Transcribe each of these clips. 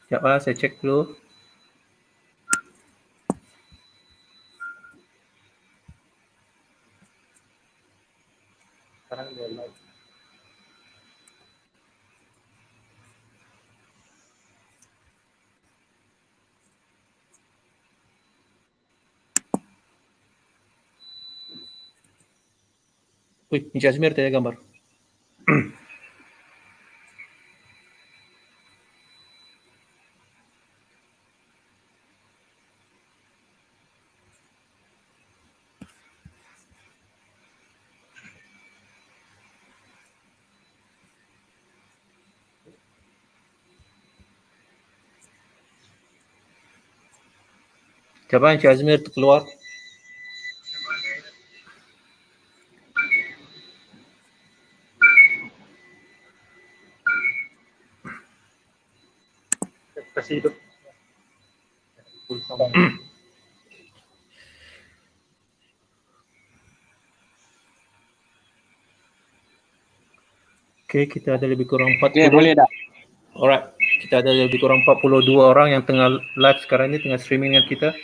Sekejap saya cek dulu. Sekarang dia live. Wih, Encik Azmir tanya gambar. Coba Encik Azmir keluar. Kasih hidup. Oke, kita ada lebih kurang 40. Oke, boleh dah. Alright, kita ada lebih kurang 42 orang yang tengah live sekarang ini, tengah streaming dengan kita.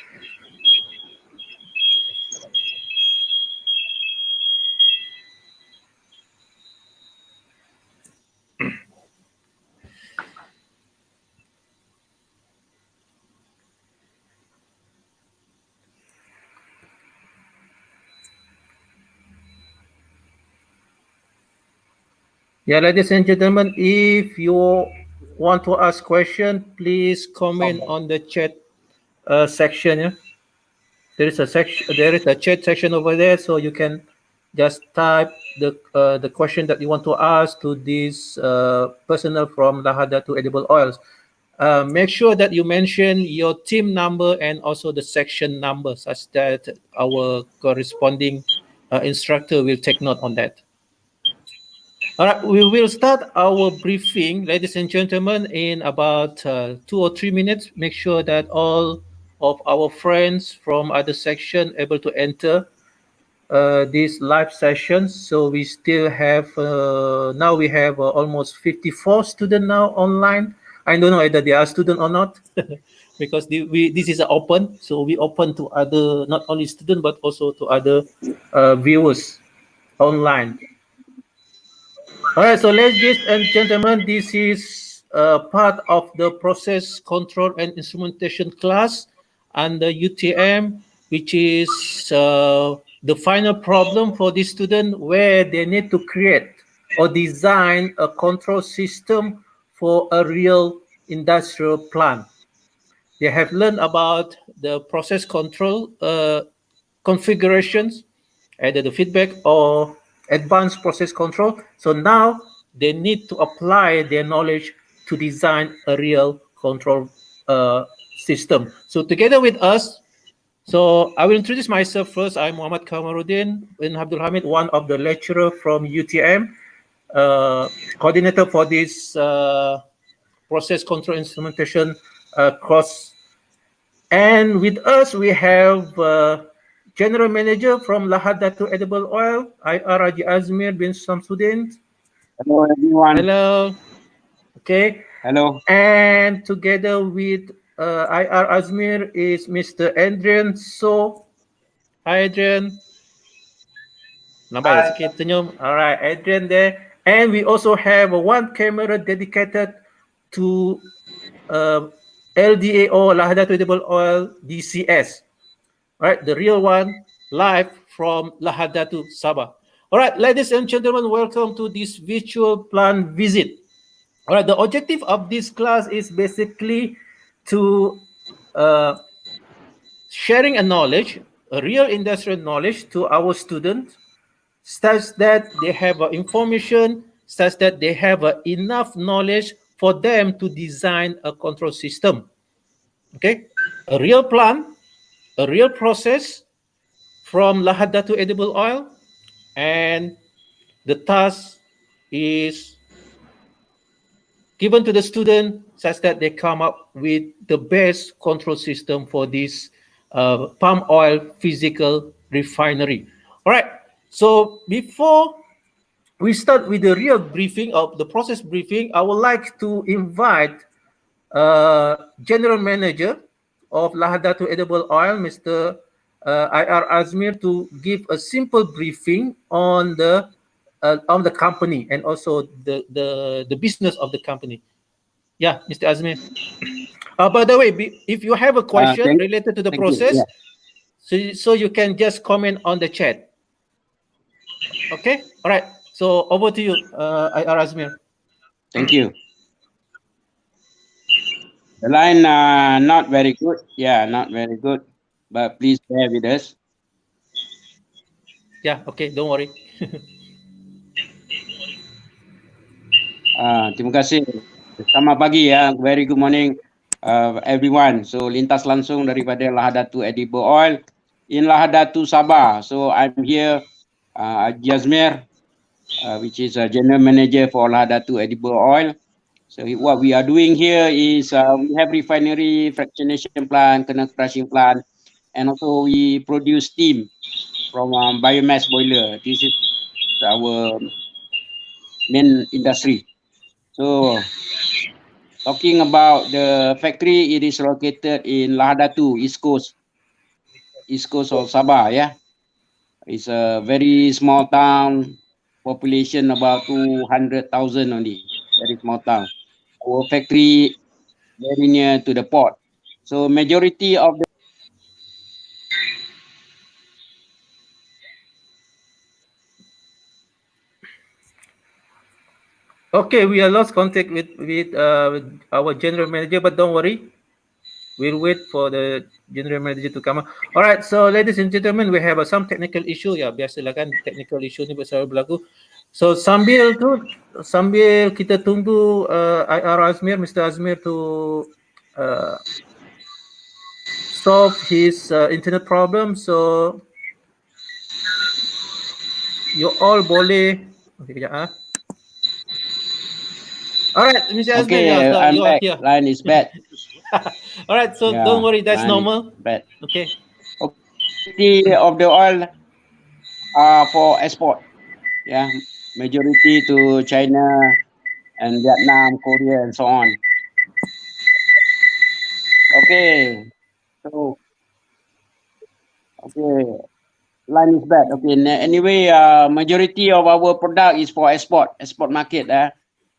Yeah, ladies and gentlemen, if you want to ask question, please comment on the chat section. Yeah, there is a section. There is a chat section over there, so you can just type the question that you want to ask to this personnel from Lahad Datu Edible Oils. Make sure that you mention your team number and also the section number, such that our corresponding instructor will take note on that. All right, we will start our briefing, ladies and gentlemen, in about 2 or 3 minutes. Make sure that all of our friends from other section able to enter these live sessions. So we still have, now we have almost 54 students now online. I don't know whether they are student or not, because this is open. So we open to other, not only student, but also to other viewers online. All right, so ladies and gentlemen, this is part of the process control and instrumentation class under UTM, which is the final problem for this student, where they need to create or design a control system for a real industrial plant. They have learned about the process control configurations, either the feedback or advanced process control. So now they need to apply their knowledge to design a real control system. So together with us, so I will introduce myself first. I'm Muhammad Kamaruddin bin Abdul Hamid, one of the lecturer from UTM, coordinator for this process control instrumentation course. And with us, we have General Manager from Lahad Datu Edible Oil, IR Haji Azmir bin Samsudin. Hello, everyone. Hello. Okay. Hello. And together with IR Azmir is Mr. Adrian So. Hi, Adrian. Nampak sikit senyum. All right, Adrian there. And we also have one camera dedicated to LDA or Lahad Datu Edible Oil DCS. All right, the real one, live from Lahad Datu, Sabah. All right, ladies and gentlemen, welcome to this virtual plant visit. All right, the objective of this class is basically to sharing a knowledge, a real industrial knowledge to our students, such that they have information, such that they have enough knowledge for them to design a control system. Okay, a real plant, a real process from Lahad Datu Edible Oil, and the task is given to the student such that they come up with the best control system for this palm oil physical refinery. All right, so before we start with the real briefing of the process briefing, I would like to invite General Manager of Lahad Datu Edible Oil, Mr. IR Azmir, to give a simple briefing on the company and also the business of the company. Yeah, Mr. Azmir. By the way, if you have a question related to the Thank you. process, Yeah. so you can just comment on the chat. Okay. All right. So over to you, IR Azmir. Thank you. The line not very good. Yeah, not very good. But please bear with us. Yeah. Okay. Don't worry. Terima kasih. Selamat pagi ya. Very good morning everyone. So lintas langsung daripada Lahad Datu Edible Oil in Lahad Datu Sabah. So I'm here Jazmir, which is a general manager for Lahad Datu Edible Oil. So what we are doing here is we have refinery, fractionation plant, kernel crushing plant, and also we produce steam from biomass boiler. This is our main industry. So talking about the factory, it is located in Lahad Datu, East Coast of Sabah. Yeah, it's a very small town, population about 200,000 only. Very small town. Our factory very near to the port. So majority of the Okay, we are lost contact with our general manager, but don't worry, we'll wait for the general manager to come up. All right, so ladies and gentlemen, we have some technical issue ya. Biasalah kan technical issue ni selalu berlaku. So sambil kita tunggu IR Azmir, Mr. Azmir to solve his internet problem. So you all boleh. Okay, kejap ah. All right, Mr. Azmir, okay, I'm you are back. here. Line is bad. All right, so Yeah, don't worry, that's line is normal. bad. Okay. Majority of the oil are for export. Yeah, majority to China and Vietnam, Korea, and so on. Okay, so okay, line is bad. Okay, anyway, majority of our product is for export market.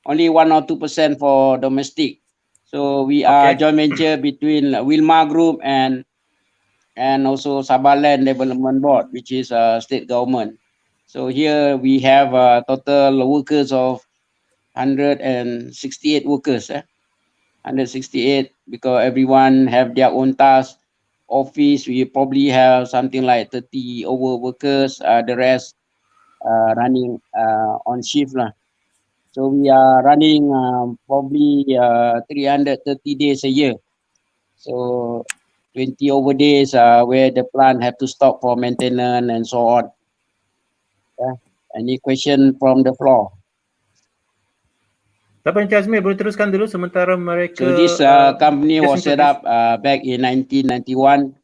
Only 1 or 2% for domestic. So we are Okay. joint venture between Wilmar Group and also Sabah Land Development Board, which is a state government. So here we have total workers of 168 workers. 168 because everyone have their own task. Office we probably have something like 30 over workers. The rest running on shift lah. So we are running probably 330 days a year. So 20 over days where the plant have to stop for maintenance and so on. Yeah. Any question from the floor? Siapa Encik Azmir boleh teruskan dulu sementara mereka So this company just was set introduce. up back in 1991.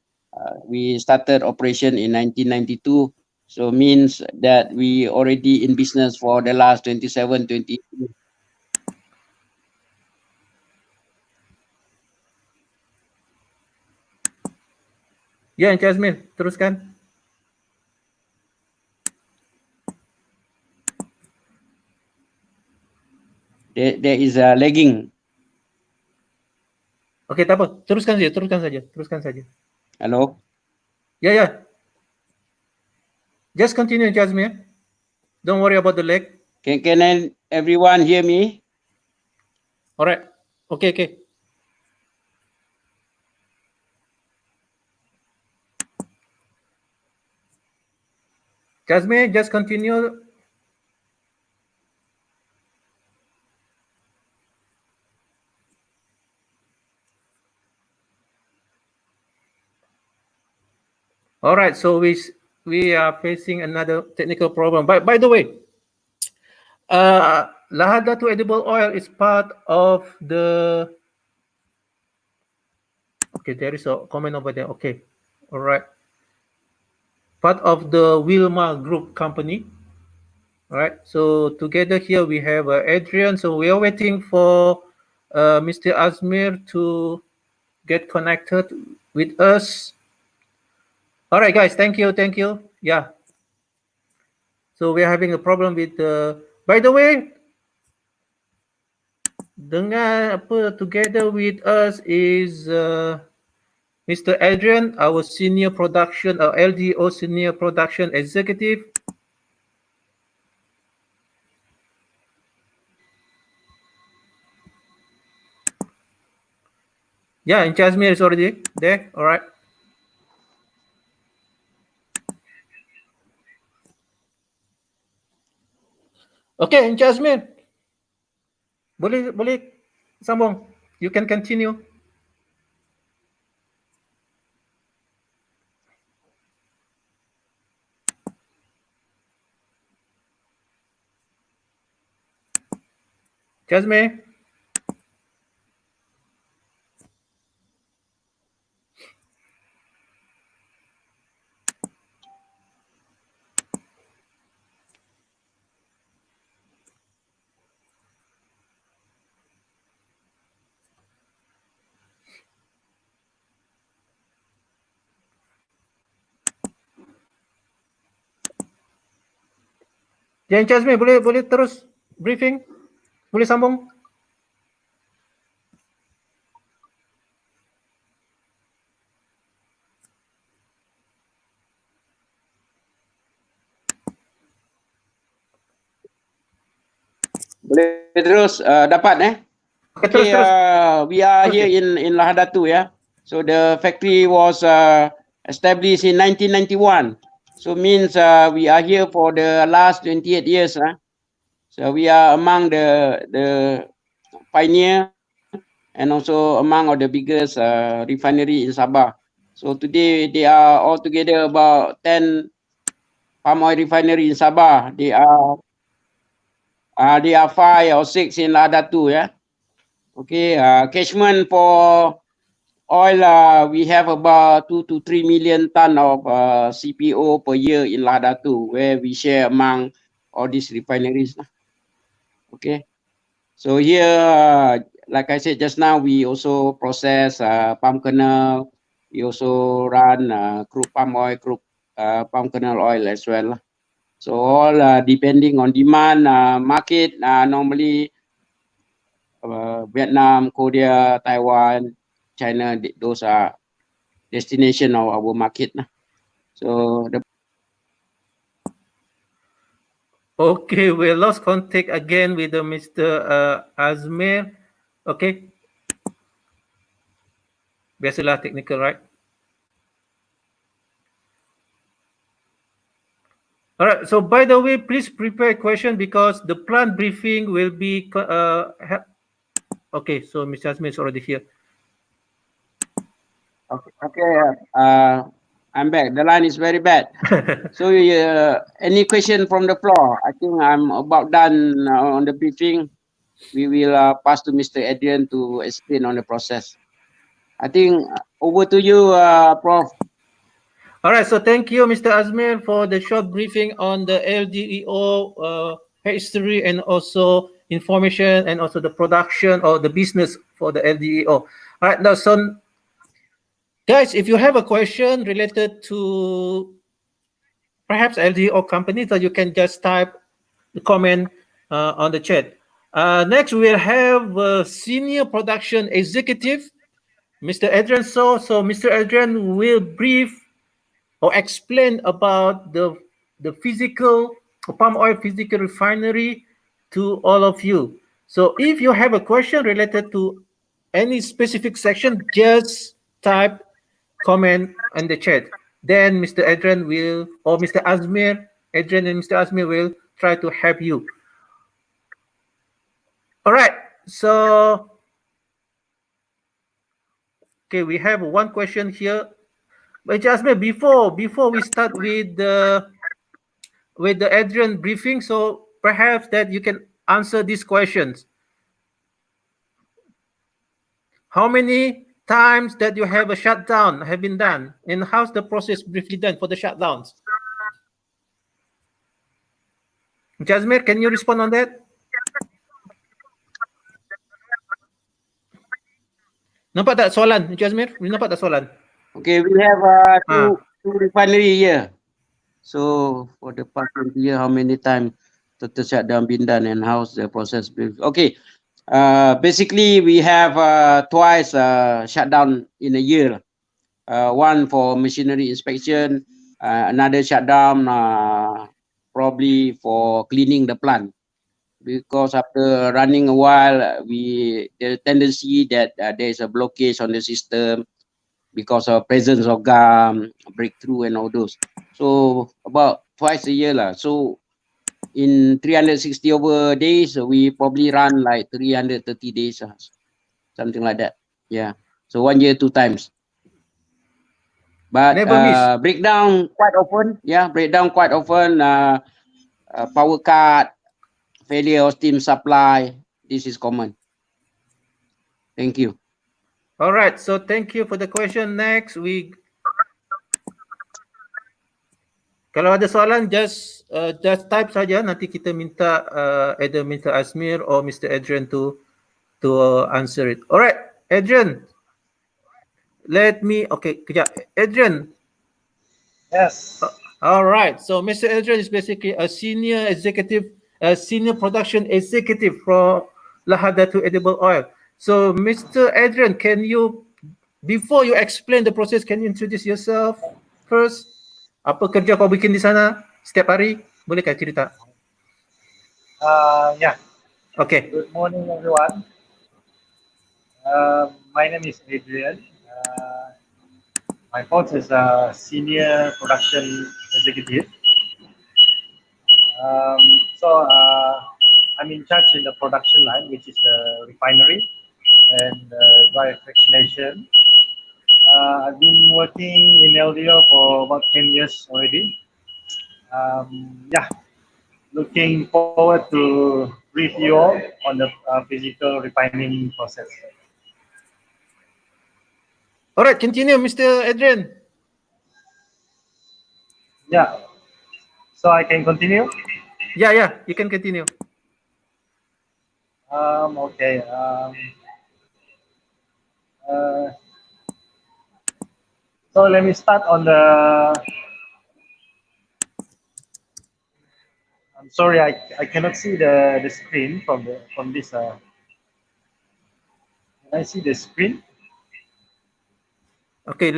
We started operation in 1992. So means that we already in business for the last 27, 20 years. Ya, Encik Azmir, teruskan. There is a lagging. Okey, tak apa. Teruskan saja. Hello? Ya, ya. Just continue, Encik Azmir. Don't worry about the lag. Can everyone hear me? Alright. Okay. Encik Azmir, just continue. Alright, so we are facing another technical problem. By the way, Lahad Datu Edible Oil is part of the. Okay, there is a comment over there. Okay, alright. Part of the Wilmar Group company. Alright, so together here we have Adrian. So we are waiting for Mr. Azmir to get connected with us. All right, guys. Thank you. Thank you. Yeah. So we're having a problem with the. By the way, dengan apa together with us is Mr. Adrian, our senior production, LDO senior production executive. Yeah, and Jasmine is already there. All right. Okay, and Jasmine, boleh sambung. You can continue. Jasmine. Yang Jasmine boleh terus briefing? Boleh sambung? Boleh terus dapat Okay, Okay, terus. we are Terus, here in Lahad Datu, yeah. So the factory was established in 1991. So means we are here for the last 28 years. So we are among the pioneer and also among of the biggest refinery in Sabah. So today they are altogether about 10 palm oil refinery in Sabah. They are 5 or 6 in Lahad Datu, yeah. Okay, catchment for oil, we have about 2 to 3 million ton of CPO per year in Lahad Datu, where we share among all these refineries. Okay, so here, like I said just now, we also process palm kernel. We also run crude palm oil, crude palm kernel oil as well. So all depending on demand market, normally Vietnam, Korea, Taiwan, China, those are destination of our market. So Okay, we lost contact again with Mr. Azmir. Okay. Biasalah technical, right? All right. So by the way, please prepare a question because the plant briefing will be. Okay, so Mr. Azmir is already here. okay, I'm back. The line is very bad. So any question from the floor? I think I'm about done on the briefing. We will pass to Mr. Adrian to explain on the process. I think over to you, Prof. All right, so thank you, Mr. Azmir, for the short briefing on the LDEO history and also information and also the production or the business for the LDEO. All right, now, so guys, if you have a question related to perhaps LDEO companies, so you can just type the comment on the chat. Next, we'll have Senior Production Executive, Mr. Adrian. So Mr. Adrian will brief or explain about the physical palm oil physical refinery to all of you. So if you have a question related to any specific section, just type comment in the chat. Then Mr. Adrian will, or Mr. Azmir, Adrian and Mr. Azmir will try to help you. All right. So, okay, we have one question here. But Azmir, before we start with the Adrian briefing, so perhaps that you can answer these questions. How many times that you have a shutdown have been done, and how's the process briefly done for the shutdowns? Jasmine, can you respond on that? Nampak tak soalan, Encik Azmir? Nampak tak soalan? Okay, we have two refinery here. So for the past 20 years, how many times total shutdown been done and how's the process been? Okay, basically we have twice shutdown in a year. One for machinery inspection, another shutdown probably for cleaning the plant. Because after running a while, the tendency that there is a blockage on the system because of presence of gum, breakthrough and all those. So about twice a year lah. So in 360 over days, we probably run like 330 days, something like that. Yeah. So 1 year, 2 times. But Never miss. breakdown quite often. Yeah, breakdown quite often. Power cut, failure of steam supply. This is common. Thank you. All right, so thank you for the question. Next, kalau ada soalan just type saja. Nanti kita minta either Mr. Azmir or Mr. Adrian to answer it. All right, Adrian. Kejap. Adrian. Yes. All right. So Mr. Adrian is basically a senior production executive from Lahad Datu Edible Oil. So Mr. Adrian, before you explain the process, can you introduce yourself first? Apa kerja kau bikin di sana setiap hari? Bolehkah cerita? Yeah. Okay. Good morning, everyone. My name is Adrian. My post is a senior production executive. I'm in charge in the production line, which is the refinery and dry fractionation. I've been working in LDO for about 10 years already. Yeah, looking forward to brief you all on the physical refining process. All right, continue, Mr. Adrian. Yeah. So I can continue? Yeah, you can continue. Okay. So let me start on the. I'm sorry, I cannot see the screen from this. Can I see the screen? Okay,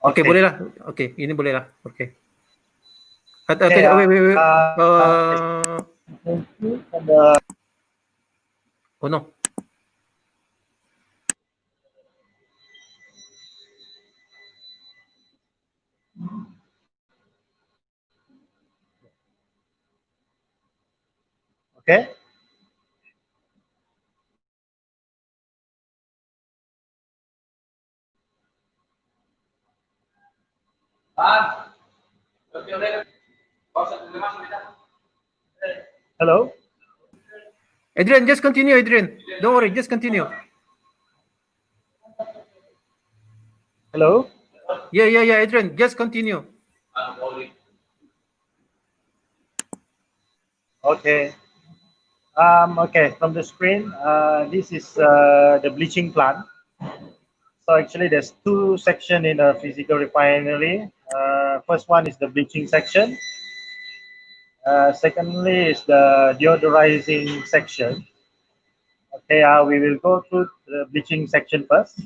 Okay, boleh lah. Okay, ini boleh lah. Okay. Okay, wait. Oh no. Okay. Hello. Adrian, just continue, Adrian. Don't worry, just continue. Hello. Yeah, Adrian, just continue. Okay. Okay, from the screen, this is the bleaching plant. So actually, there's two sections in a physical refinery. First one is the bleaching section. Secondly is the deodorizing section. Okay, we will go through the bleaching section first.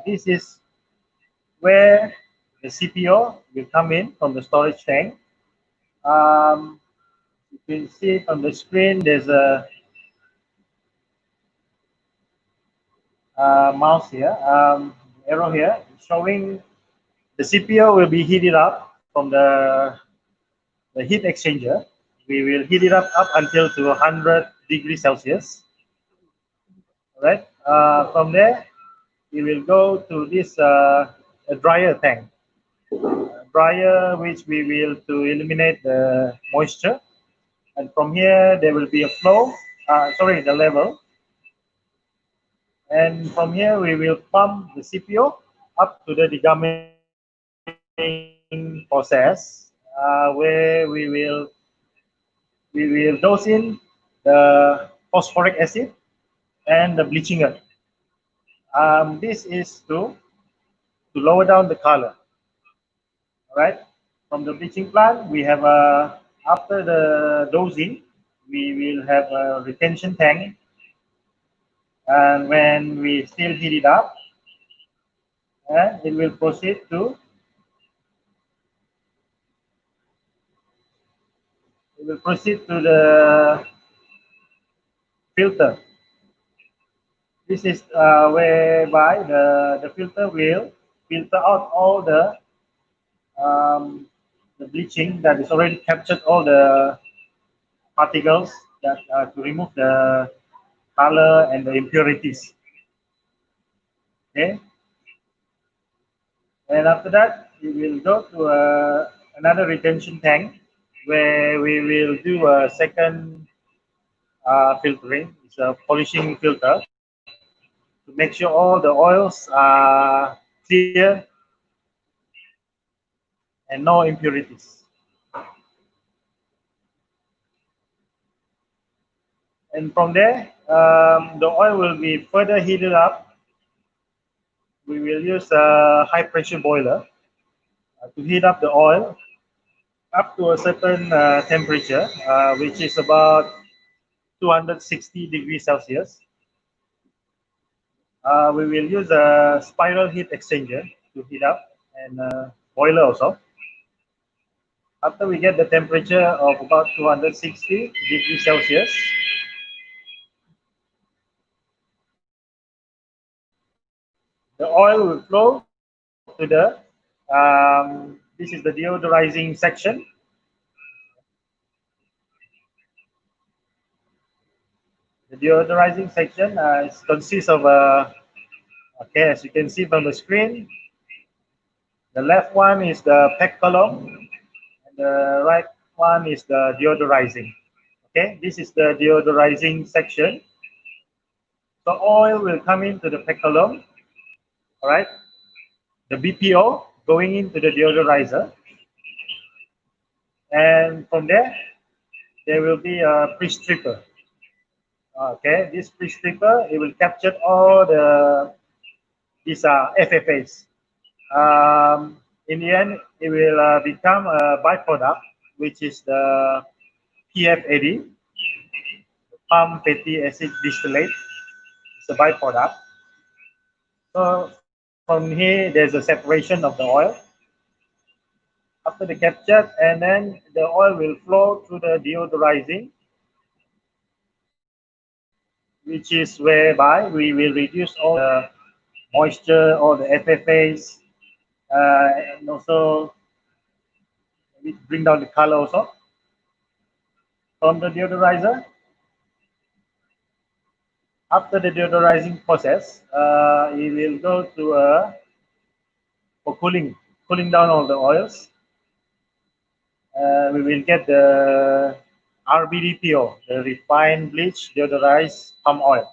This is where the CPO will come in from the storage tank. You can see on the screen, there's a mouse here, arrow here, showing the CPO will be heated up from the heat exchanger. We will heat it up until to 100 degrees Celsius. All right. From there, we will go to this a dryer tank. Dryer, which we will to eliminate the moisture. And from here, there will be a flow. The level. And from here, we will pump the CPO up to the degumming process, where we will dose in the phosphoric acid and the bleaching earth. This is to lower down the color. All right. From the bleaching plant, we have after the dosing, we will have a retention tank, and when we still heat it up, it will proceed to the filter. This is whereby the filter will filter out all the bleaching that is already captured all the particles that to remove the color and the impurities. Okay, and after that we will go to another retention tank where we will do a second filtering. It's a polishing filter to make sure all the oils are clear and no impurities. And from there, the oil will be further heated up. We will use a high pressure boiler to heat up the oil up to a certain temperature, which is about 260 degrees Celsius. We will use a spiral heat exchanger to heat up and boiler also. After we get the temperature of about 260 degrees Celsius, the oil will flow to this is the deodorizing section. The deodorizing section consists of, okay, as you can see from the screen, the left one is the PEC column, and the right one is the deodorizing. Okay, this is the deodorizing section. So oil will come into the PEC column, all right? The BPO going into the deodorizer. And from there will be a pre-stripper. Okay, this pre-stripper, it will capture all these FFAs. In the end, it will become a byproduct, which is the PFAD, palm fatty acid distillate. It's a byproduct. So from here, there's a separation of the oil. After the capture, and then the oil will flow through the deodorizing, which is whereby we will reduce all the moisture, all the FFAs, and also bring down the color also. From the deodorizer, after the deodorizing process, it will go to for cooling down all the oils. We will get the RBDPO, the refined bleach deodorized palm oil.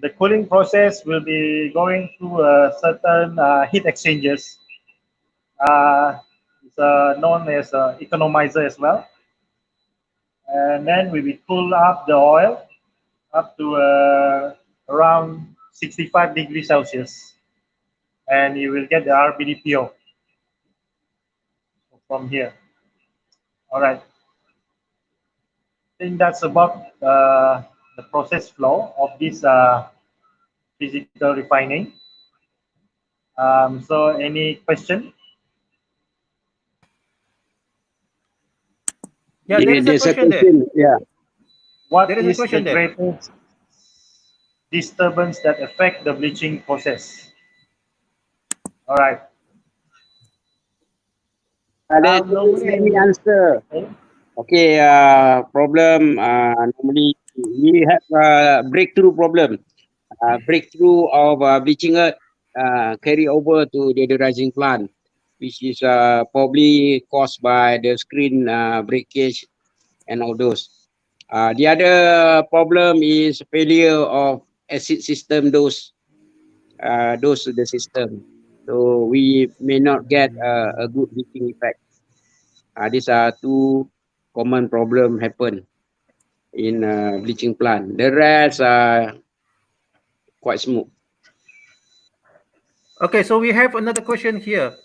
The cooling process will be going through certain heat exchangers. It's known as economizer as well. And then we will cool up the oil up to around 65 degrees Celsius. And you will get the RBDPO from here. All right. I think that's about the process flow of this physical refining. So any question? Yeah, there is a There's question there. Yeah. What There is a is the question there. greatest disturbance that affect the bleaching process? All right. Let me answer. Okay, problem normally we have a breakthrough problem. Breakthrough of bleaching earth carry over to deodorizing plant, which is probably caused by the screen breakage and all those. The other problem is failure of acid system dose to the system. So we may not get a good bleaching effect. These are two common problem happen. in bleaching plant. The rest are quite smooth. Okay, so we have another question here.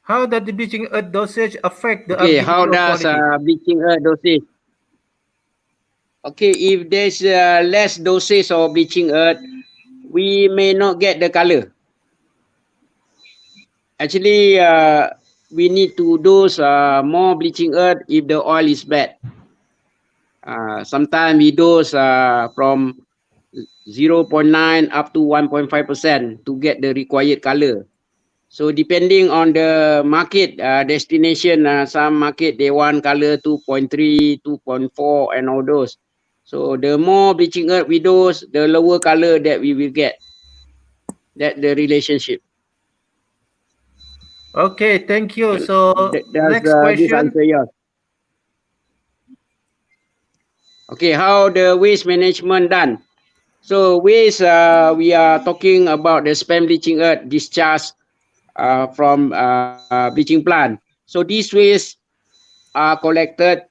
How does the bleaching earth dosage affect the Okay, how RDBO does quality? bleaching earth dosage? Okay, if there's less dosage of bleaching earth, we may not get the color. Actually, we need to dose more bleaching earth if the oil is bad. Sometimes we dose from 0.9 up to 1.5% to get the required color. So depending on the market destination, some market they want color 2.3, 2.4 and all those. So the more bleaching earth we dose, the lower color that we will get. That the relationship. Okay, thank you. So Does next this question. answer yours? Okay, how the waste management done? So waste, we are talking about the spent bleaching earth discharge from bleaching plant. So these waste are collected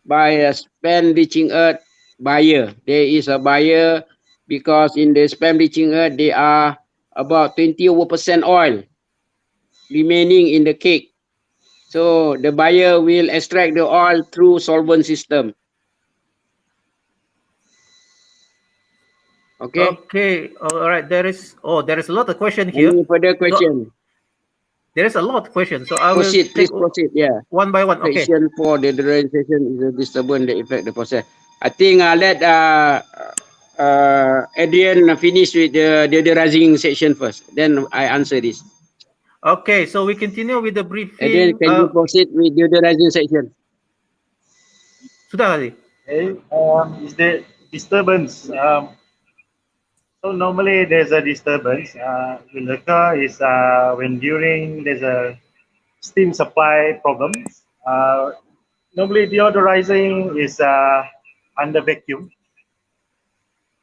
by a spent bleaching earth buyer. There is a buyer because in the spent bleaching earth there are about 20% oil remaining in the cake. So the buyer will extract the oil through solvent system. Okay. Okay, all right. There is a lot of question here. Any further So question? there is a lot of questions. So I will Proceed, take please proceed. Yeah. one by one. Okay. Section 4, the deodorization is a disturbance that affect the process. I think let Adrian finish with the deodorizing section first. Then I answer this. Okay, so we continue with the Adrian, briefing. can you proceed with deodorizing section? Sudah kali? Okay, is the disturbance? So normally there's a disturbance will occur is when during there's a steam supply problems. Normally deodorizing is under vacuum.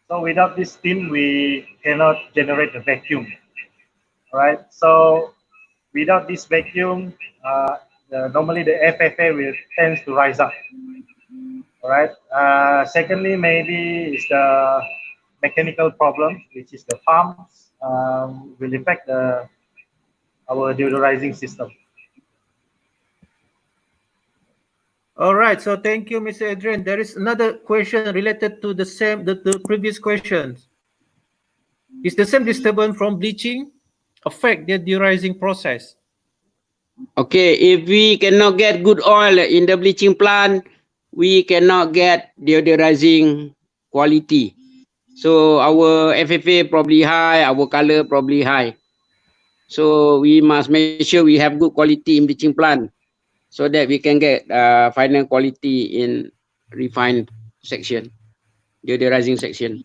So without this steam, we cannot generate the vacuum. All right. So without this vacuum, normally the FFA will tends to rise up. All right. Secondly, maybe is the mechanical problem, which is the pumps, will affect our deodorizing system. All right. So thank you, Mr. Adrian. There is another question related to the previous questions. Is the same disturbance from bleaching affect the deodorizing process? Okay, if we cannot get good oil in the bleaching plant, we cannot get deodorizing quality. So our FFA probably high, our color probably high. So we must make sure we have good quality in bleaching plant so that we can get final quality in refined section, deodorizing section.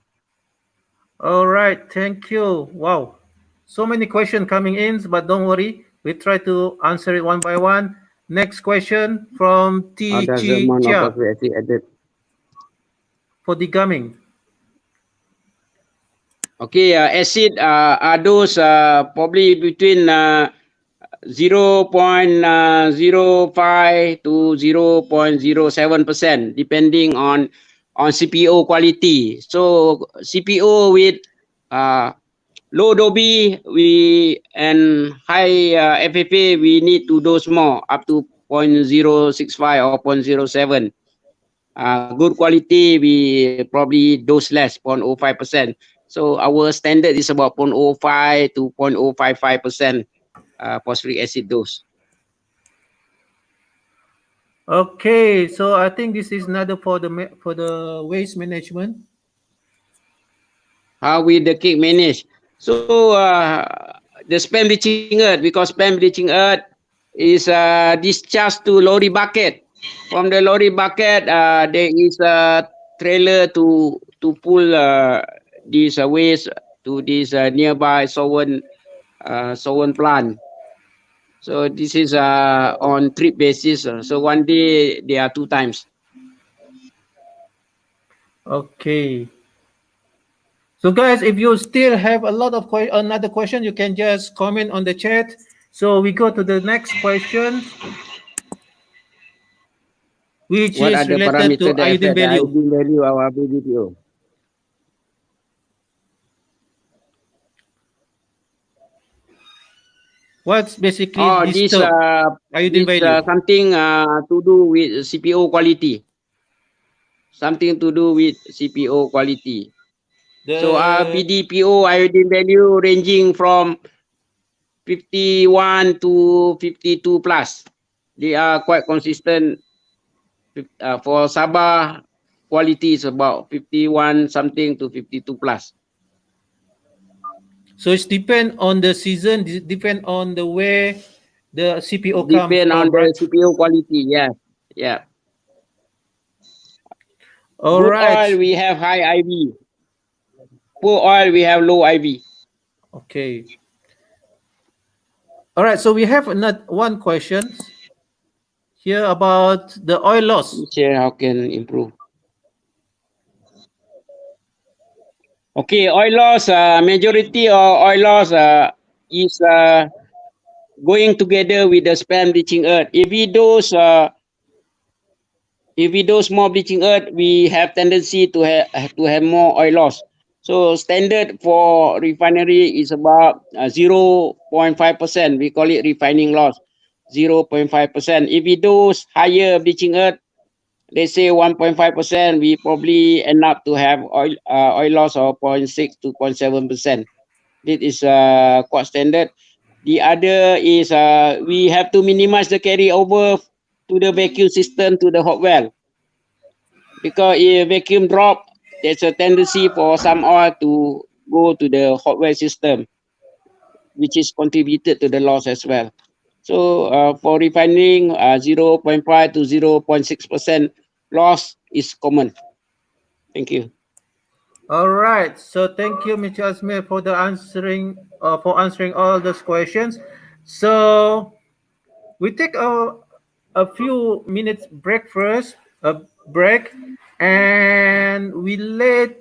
All right. Thank you. Wow. So many questions coming in, but don't worry. We try to answer it one by one. Next question from How T. does the Chi amount of Chia phosphoric acid added? for degumming. Okay, acid are those probably between 0.05 to 0.07%, depending on CPO quality. So CPO with low DOBI and high FFA, we need to dose more, up to 0.065 or 0.07. Good quality, we probably dose less, 0.05%. So our standard is about 0.05 to 0.055% phosphoric acid dose. Okay, so I think this is another for the waste management. How will the cake manage? So the spam bleaching earth, because spam bleaching earth is discharged to lorry bucket. From the lorry bucket, there is a trailer to pull this waste to this nearby solvent plant. So this is on trip basis. So one day there are 2 times. Okay. So guys, if you still have a lot of another question, you can just comment on the chat. So we go to the next question. which What are is the related parameters to that iodine affect the value. iodine value of our BDPO? What's basically Oh, disturb iodine this value? something to do with CPO quality. Something to do with CPO quality. So our The BDPO iodine value ranging from 51 to 52 plus. They are quite consistent. For Sabah, quality is about 51 something to 52 plus. so it's depend on the season, depend on the way the CPO comes Depend on from, the right? CPO quality. Yeah, yeah. All Good right. oil, we have high IV. Poor oil, we have low IV. Okay. All right. So we have another one question here about the oil loss. Share how can improve. Okay, oil loss. Majority of oil loss is going together with the spam bleaching earth. If we dose more bleaching earth, we have tendency to have more oil loss. So standard for refinery is about 0.5%. We call it refining loss, 0.5%. If we dose higher bleaching earth, let's say 1.5%, we probably end up to have oil loss of 0.6 to 0.7%. This is quite standard. The other is we have to minimize the carryover to the vacuum system to the hot well, because if vacuum drop, there's a tendency for some oil to go to the hot well system, which is contributed to the loss as well. So for refining, 0.5 to 0.6% loss is common. Thank you. All right. So thank you, Mr. Asmir, for the answering all those questions. So we take a few minutes break first, a break, and we let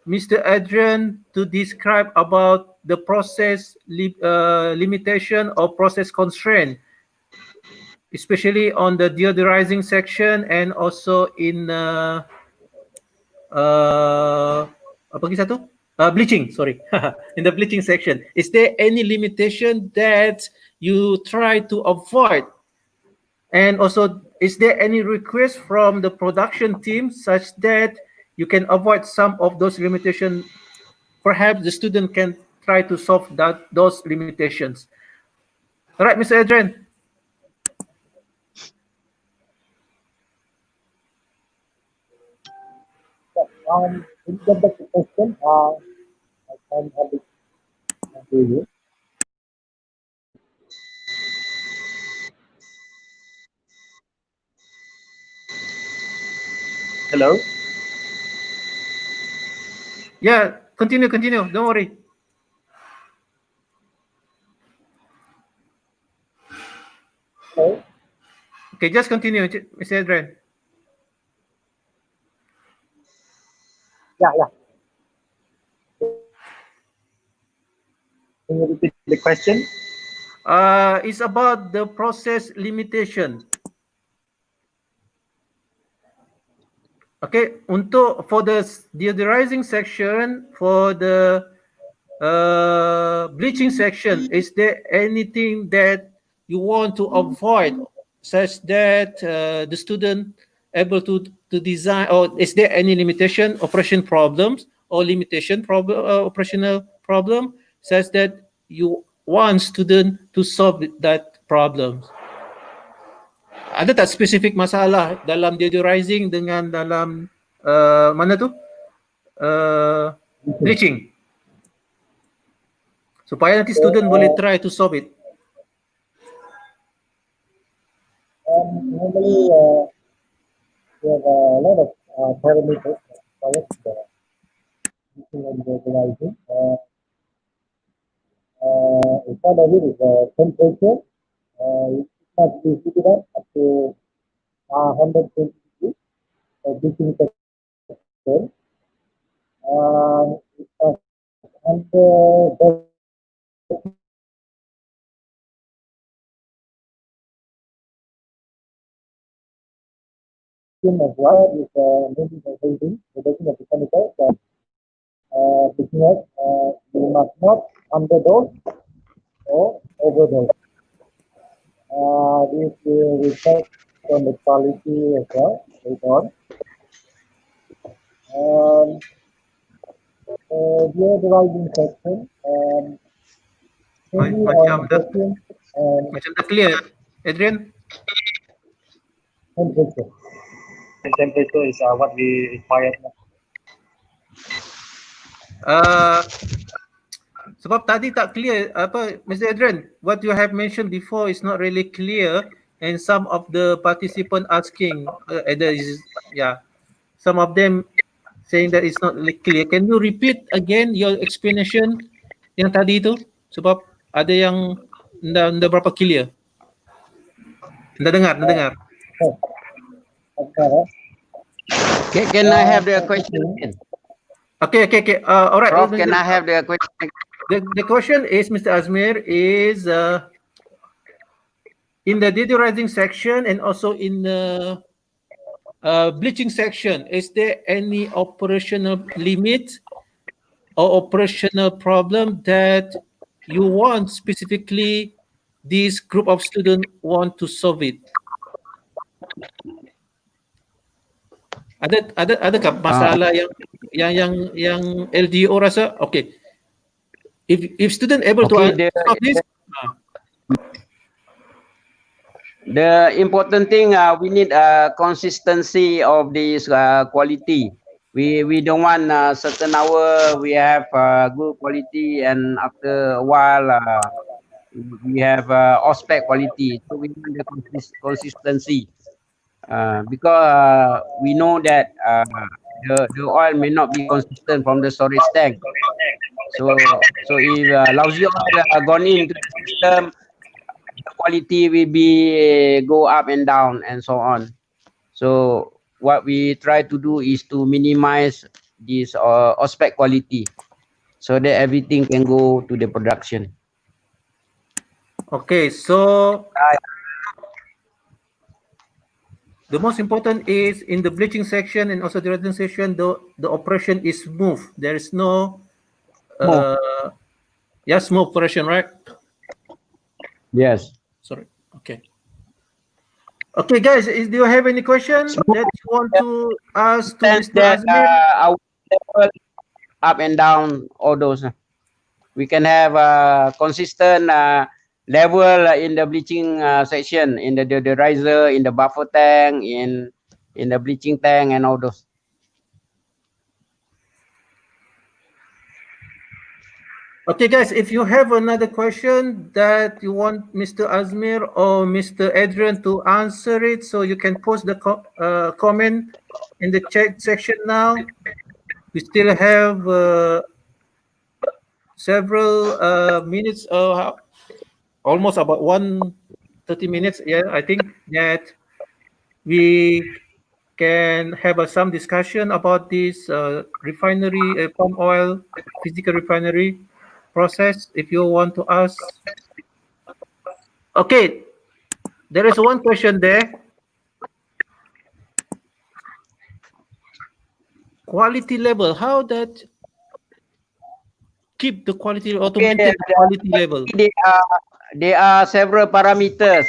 Mr. Adrian to describe about the process limitation or process constraint, especially on the deodorizing section and also in uh, apa lagi satu? Bleaching, sorry. In the bleaching section. Is there any limitation that you try to avoid? And also, is there any request from the production team such that you can avoid some of those limitations? Perhaps the student can try to solve those limitations. All right, Mr. Adrian. In get the question, I can have it to you. Hello. Yeah, continue. Don't worry. Hello. Okay, just continue, Mr. Adrian. Yeah, yeah. Can you repeat the question? It's about the process limitation. Okay, for the deodorizing section, for the bleaching section, is there anything that you want to avoid, such that the student able to design, or is there any limitation, operation problems, or limitation problem, operational problem, such that you want student to solve that problem? Ada tak spesifik masalah dalam deodorizing dengan dalam mana tu? Bleaching. Supaya nanti student boleh try to solve it. Normally, we have a lot of parameters for the teaching and visualizing. Part of it is temperature. It must be heated up to 120 degrees. Bleaching temperature. And the as well is maybe the building of the chemicals that business you must not underdose or overdose. This will reflect on the quality as well later on. Here the rising section mainly on vacuum and Macam dah clear, Adrian? temperature. And temperature is what we require now. Sebab tadi tak clear apa, Mr. Adrian, what you have mentioned before is not really clear, and some of the participant asking, some of them saying that it's not really clear. Can you repeat again your explanation yang tadi itu? Sebab ada yang nda berapa clear. Nda dengar. Okay. Can I have the question again? Okay. All right. Prof, can I have the question again? The question is, Mr. Azmir, is in the deodorizing section and also in the bleaching section, is there any operational limit or operational problem that you want specifically this group of students want to solve it? Adakah masalah yang LDO rasa okay? If student able to solve this, the important thing we need consistency of this quality. We don't want certain hour we have good quality and after a while we have off-spec quality. So we need the consistency because we know that the oil may not be consistent from the storage tank. So if lousy oil gone into the system, the quality will be go up and down and so on. So what we try to do is to minimize this off-spec quality so that everything can go to the production. Okay, so the most important is in the bleaching section and also the deodorizing section, the operation is smooth. There is no smooth operation, right? Yes. Sorry. Okay, guys, do you have any questions that you want to ask to Mr. Azmir? Our level up and down, all those. We can have consistent level in the bleaching section, in the deodorizer, in the buffer tank, in the bleaching tank, and all those. Okay, guys, if you have another question that you want Mr. Azmir or Mr. Adrian to answer it, so you can post the comment in the chat section now. We still have several minutes, almost about 30 minutes. Yeah, I think that we can have some discussion about this refinery, palm oil, physical refinery process if you want to ask. Okay, there is one question there. Quality level, how that keep the quality or to maintain the quality level? There are several parameters.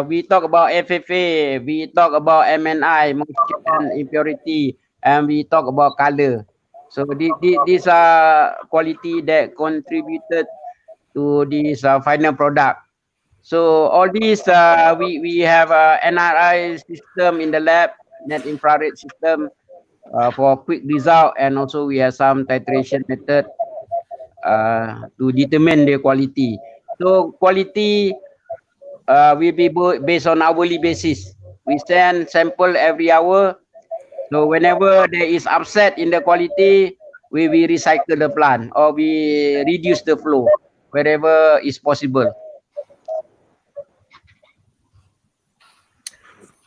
We talk about FFA, we talk about MNI, moisture and impurity, and we talk about color. So these are quality that contributed to this final product. So all these we have a NRI system in the lab, net infrared system for quick result, and also we have some titration method to determine the quality. So quality will be based on hourly basis. We send sample every hour. So whenever there is upset in the quality, we recycle the plant or we reduce the flow wherever is possible.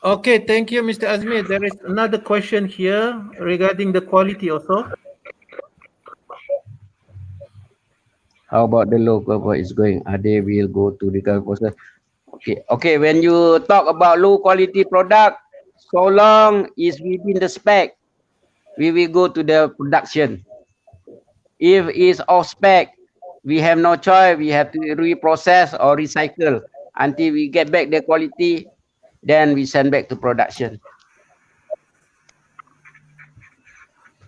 Okay, thank you, Mr. Azmir. There is another question here regarding the quality also. How about the local what is going? They will go to the process. Okay. When you talk about low quality product, so long is within the spec, we will go to the production. If it's off spec, we have no choice. We have to reprocess or recycle until we get back the quality. Then we send back to production.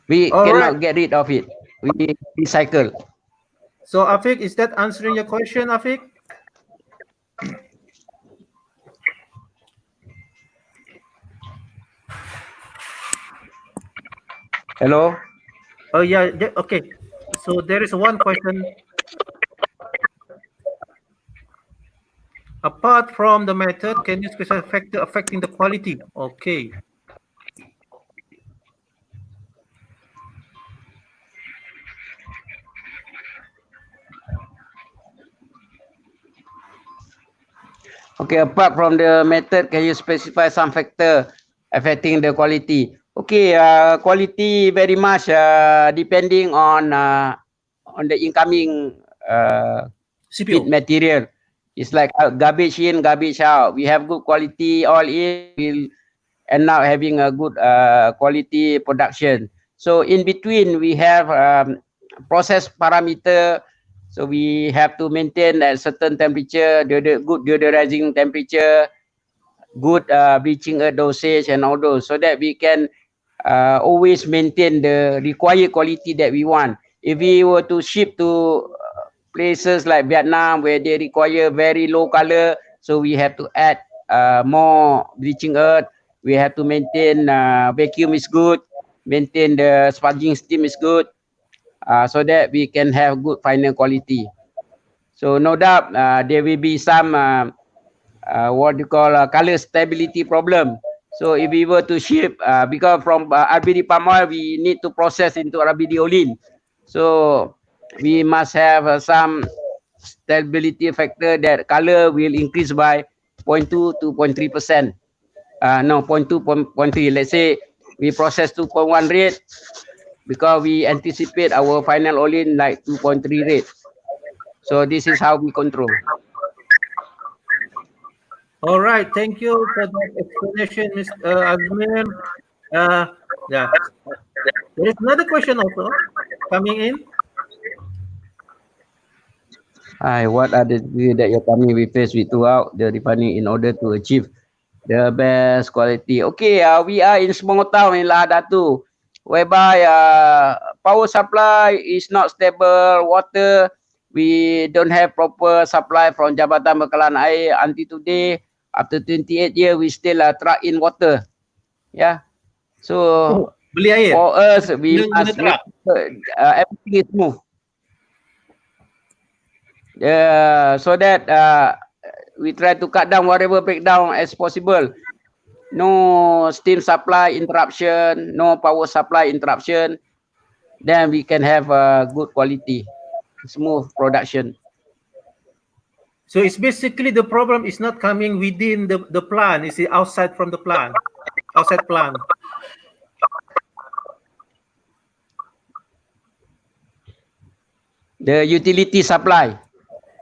We All cannot right. get rid of it. We recycle. So Afik, is that answering your question, Afik? Hello? Oh yeah, okay. So there is one question. Apart from the method, can you specify factor affecting the quality? Okay. Okay, apart from the method, can you specify some factor affecting the quality? Okay, quality very much depending on the incoming feed CPU. material. It's like garbage in, garbage out. We have good quality all in, we'll end up having a good quality production. So in between, we have process parameter. So we have to maintain at certain temperature, the good deodorizing temperature, good bleaching earth dosage and all those, so that we can always maintain the required quality that we want. If we were to ship to places like Vietnam where they require very low color, so we have to add more bleaching earth. We have to maintain vacuum is good, maintain the sponging steam is good, so that we can have good final quality. So no doubt there will be some what you call color stability problem. So if we were to ship, because from RBD palm oil, we need to process into RBD olein. So we must have some stability factor that color will increase by 0.2 to 0.3%. No, 0.2, 0.3. Let's say we process 2.1 rate because we anticipate our final olein like 2.3 rate. So this is how we control. All right, thank you for that explanation, Mr. Azmir. Yeah, there is another question also coming in. Hi, what are the issues that your company will face with throughout the refining in order to achieve the best quality? Okay, we are in small town in Lahad Datu, whereby power supply is not stable, water, we don't have proper supply from Jabatan Bekalan Air until today. After 28 years, we still truck in water. Yeah. So Beli air. for us, we Guna must truck. everything is smooth. So that we try to cut down whatever breakdown as possible. No steam supply interruption, no power supply interruption. Then we can have a good quality, smooth production. So it's basically the problem is not coming within the plant, it's outside from the plant, outside plant. The utility supply.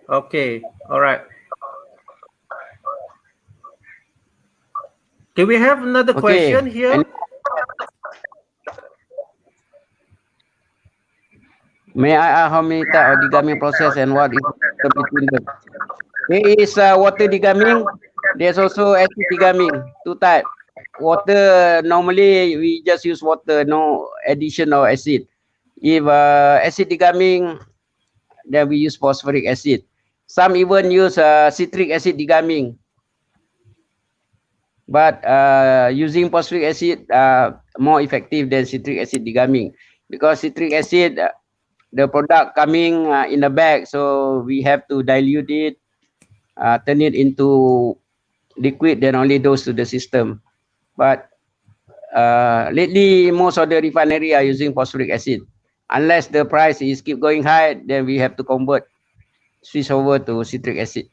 Okay, all right. Okay, we have another question here. May I ask how many types of degumming process and what is the between them? There is water degumming. There's also acid degumming. Two types. Water, normally we just use water, no addition of acid. If acid degumming, then we use phosphoric acid. Some even use citric acid degumming. But using phosphoric acid more effective than citric acid degumming, because citric acid, the product coming in the bag, so we have to dilute it, turn it into liquid, then only dose to the system. But lately, most of the refinery are using phosphoric acid. Unless the price is keep going high, then we have to switch over to citric acid.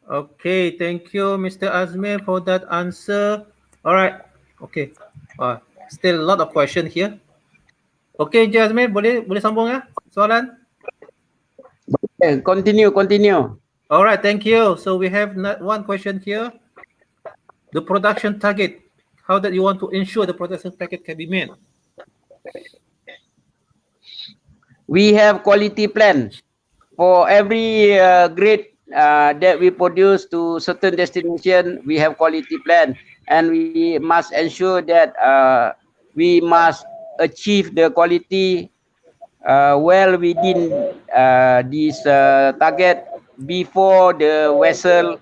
Okay, thank you, Mr. Azmir, for that answer. All right, okay. Still a lot of question here. Okay, Azmir, boleh sambung ya soalan? Continue. All right, thank you. So we have one question here. The production target how that you want to ensure the protection packet can be made? We have quality plan for every grade that we produce to certain destination. We have quality plan, and we must ensure that we must achieve the quality well within this target before the vessel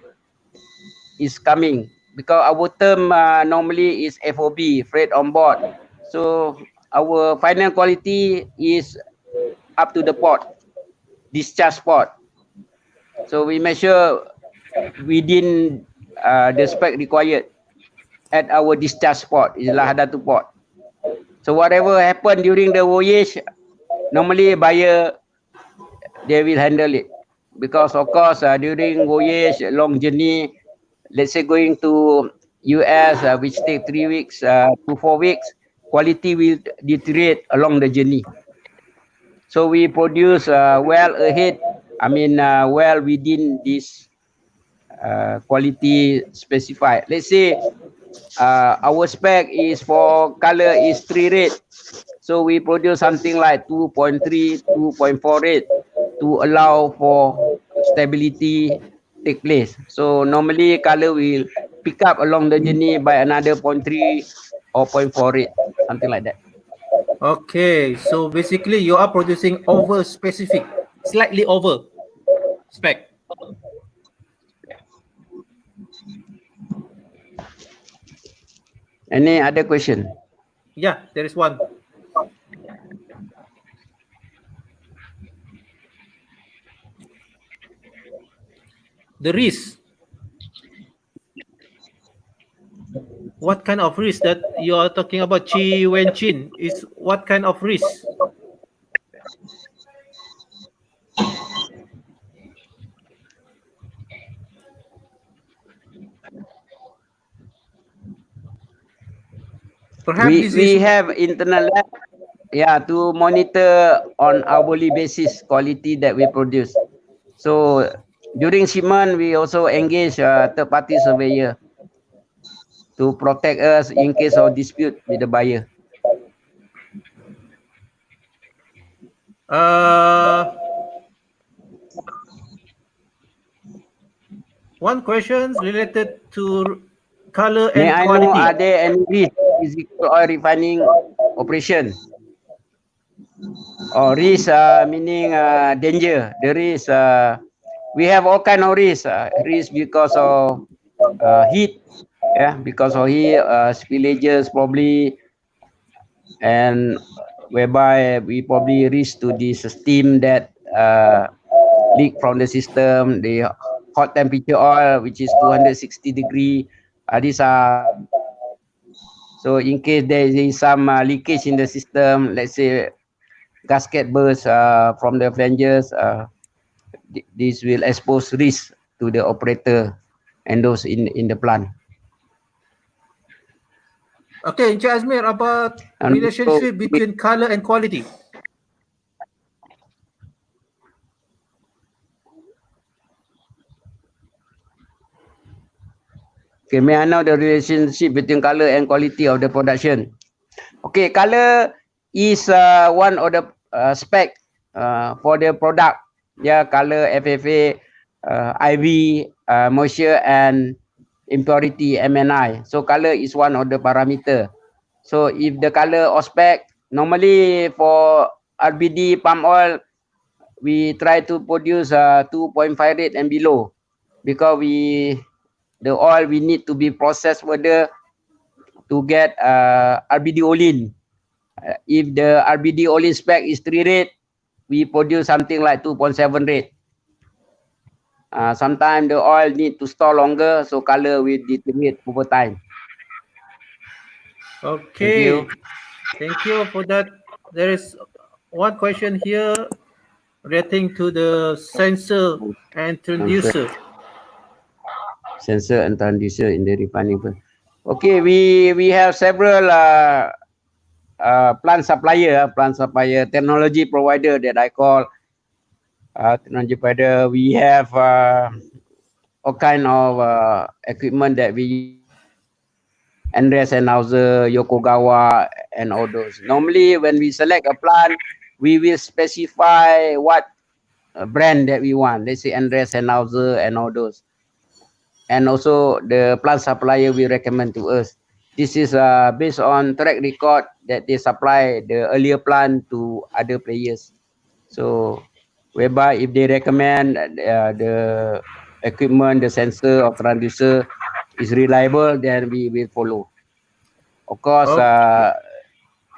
is coming, because our term normally is FOB, freight on board. So our final quality is up to the port, discharge port. So we measure within the spec required at our discharge port, is Lahad Datu port. So whatever happened during the voyage, normally buyer, they will handle it, because of course during voyage, long journey, let's say going to US, which take 3 weeks to 4 weeks, quality will deteriorate along the journey. So we produce well ahead, well within this quality specified. Let's say our spec is for color is 3 rate, so we produce something like 2.3, 2.4 rate to allow for stability take place. So normally color will pick up along the journey by another 0.3 or 0.4 rate, something like that. Okay, so basically you are producing over specific, slightly over spec. Any other question? Yeah, there is one. The risk. What kind of risk that you are talking about? Chi Wen Chin is what kind of risk? Perhaps this We is have internal lab, to monitor on hourly basis quality that we produce. So during shipment, we also engage third party surveyor to protect us in case of dispute with the buyer. one question related to color May and I know, quality. are there any risk physical oil refining operation? Or risk meaning danger. The risk, we have all kind of risk. Risk because of heat, because of heat, spillages probably, and whereby we probably risk to this steam that leak from the system, the hot temperature oil, which is 260 degree. These are, so in case there is some leakage in the system, let's say gasket burst from the flanges, this will expose risk to the operator and those in the plant. Okay, Encik Azmir, about And relationship between color and quality. Okay, may I know the relationship between color and quality of the production? Okay, color is one of the spec for the product. Color, FFA, IV, moisture and impurity, MNI. So color is one of the parameter. So if the color or spec, normally for RBD palm oil, we try to produce 2.5 rate and below, because the oil we need to be processed further to get RBD Olin. If the RBD Olin spec is 3 rate, we produce something like 2.7 rate. Sometimes the oil need to store longer, so color will deteriorate over time. Okay, thank you for that. There is one question here relating to the sensor and transducer. Sensor and transducer in the refining. Okay, we have several plant supplier, technology provider that I call technology provider. We have all kind of equipment that we use, Andreas Hauser, Yokogawa, and all those. Normally, when we select a plant, we will specify what brand that we want. Let's say Andreas Hauser and all those. And also the plant supplier will recommend to us. This is based on track record that they supply the earlier plant to other players. So whereby if they recommend the equipment, the sensor or transducer is reliable, then we will follow. Of course,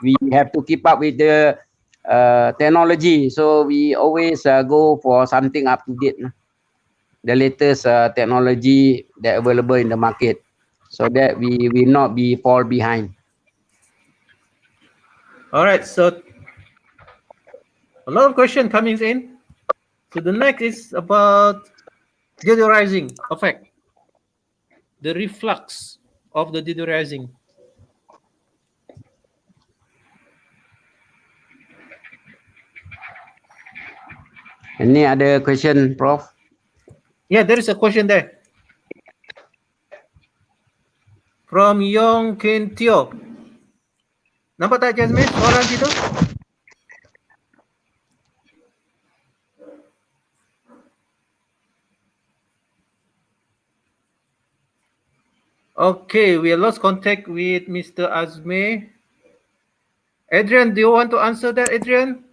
we have to keep up with the technology. So we always go for something up to date. The latest technology that available in the market, so that we will not be fall behind. All right, so a lot of question coming in. So the next is about deodorizing effect, the reflux of the deodorizing. Any other question, Prof? Yeah, there is a question there from Yong Kin Teo. Nampak tak Jasmine soalan kita? Okay, we lost contact with Mr. Azmi. Adrian, do you want to answer that, Adrian?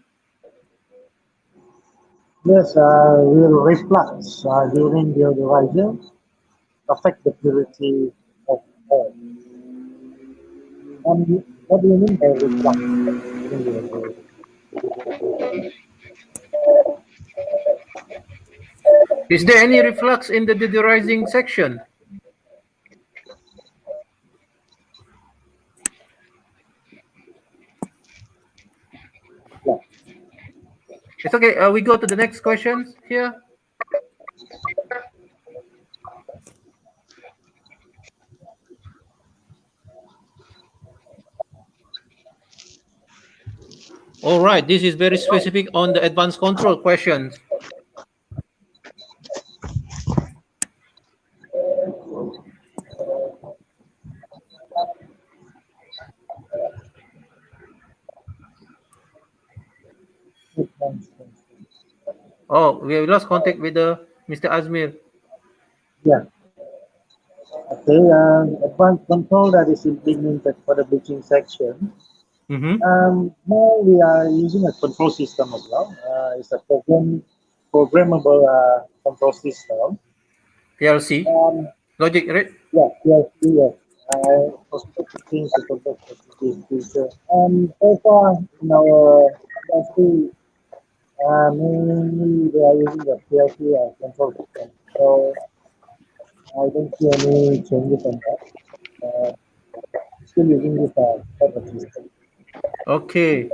Yes, will reflux during deodorizing affect the purity of air? What do you mean by reflux during deodorizing? Is there any reflux in the deodorizing section? Yeah. It's okay. We go to the next question here. All right, this is very specific on the advanced control questions. Oh, we have lost contact with Mr. Azmir. Yeah. Okay, advanced control that is implemented for the bleaching section. Now we are using a control system as well. It's a programmable control system. PLC. Logic, right? Yeah, PLC, yes. I was to change the control system in future. So far in our industry, mainly we are using the PLC control system. So I don't see any changes on that. Still using this type of system. Okay.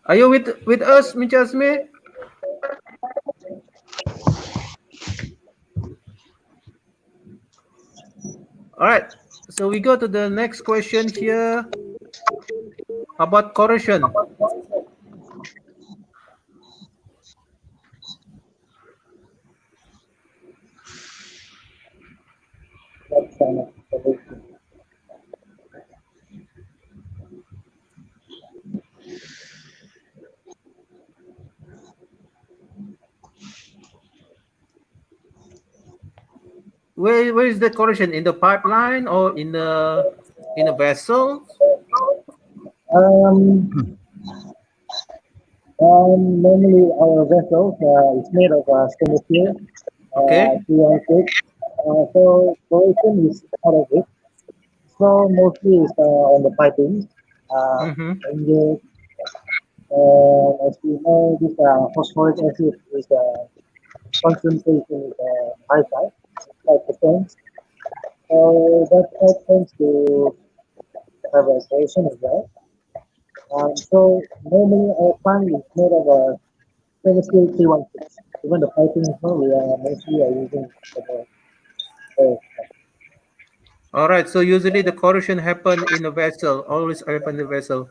Are you with us, Mr. Azmir? All right. So we go to the next question here about corrosion. That's Where is the corrosion, in the pipeline or in a vessel? Normally our vessels is made of stainless steel, Okay. 216. So corrosion is part of it. So mostly it's on the piping. And as we know, this phosphoric acid is concentration is high side, 5%. So that tends to have a corrosion as well. So normally our plant is made of stainless steel 316. Even the piping as well, we are mostly using for the All right. So usually the corrosion happen in a vessel. Always happen in the vessel.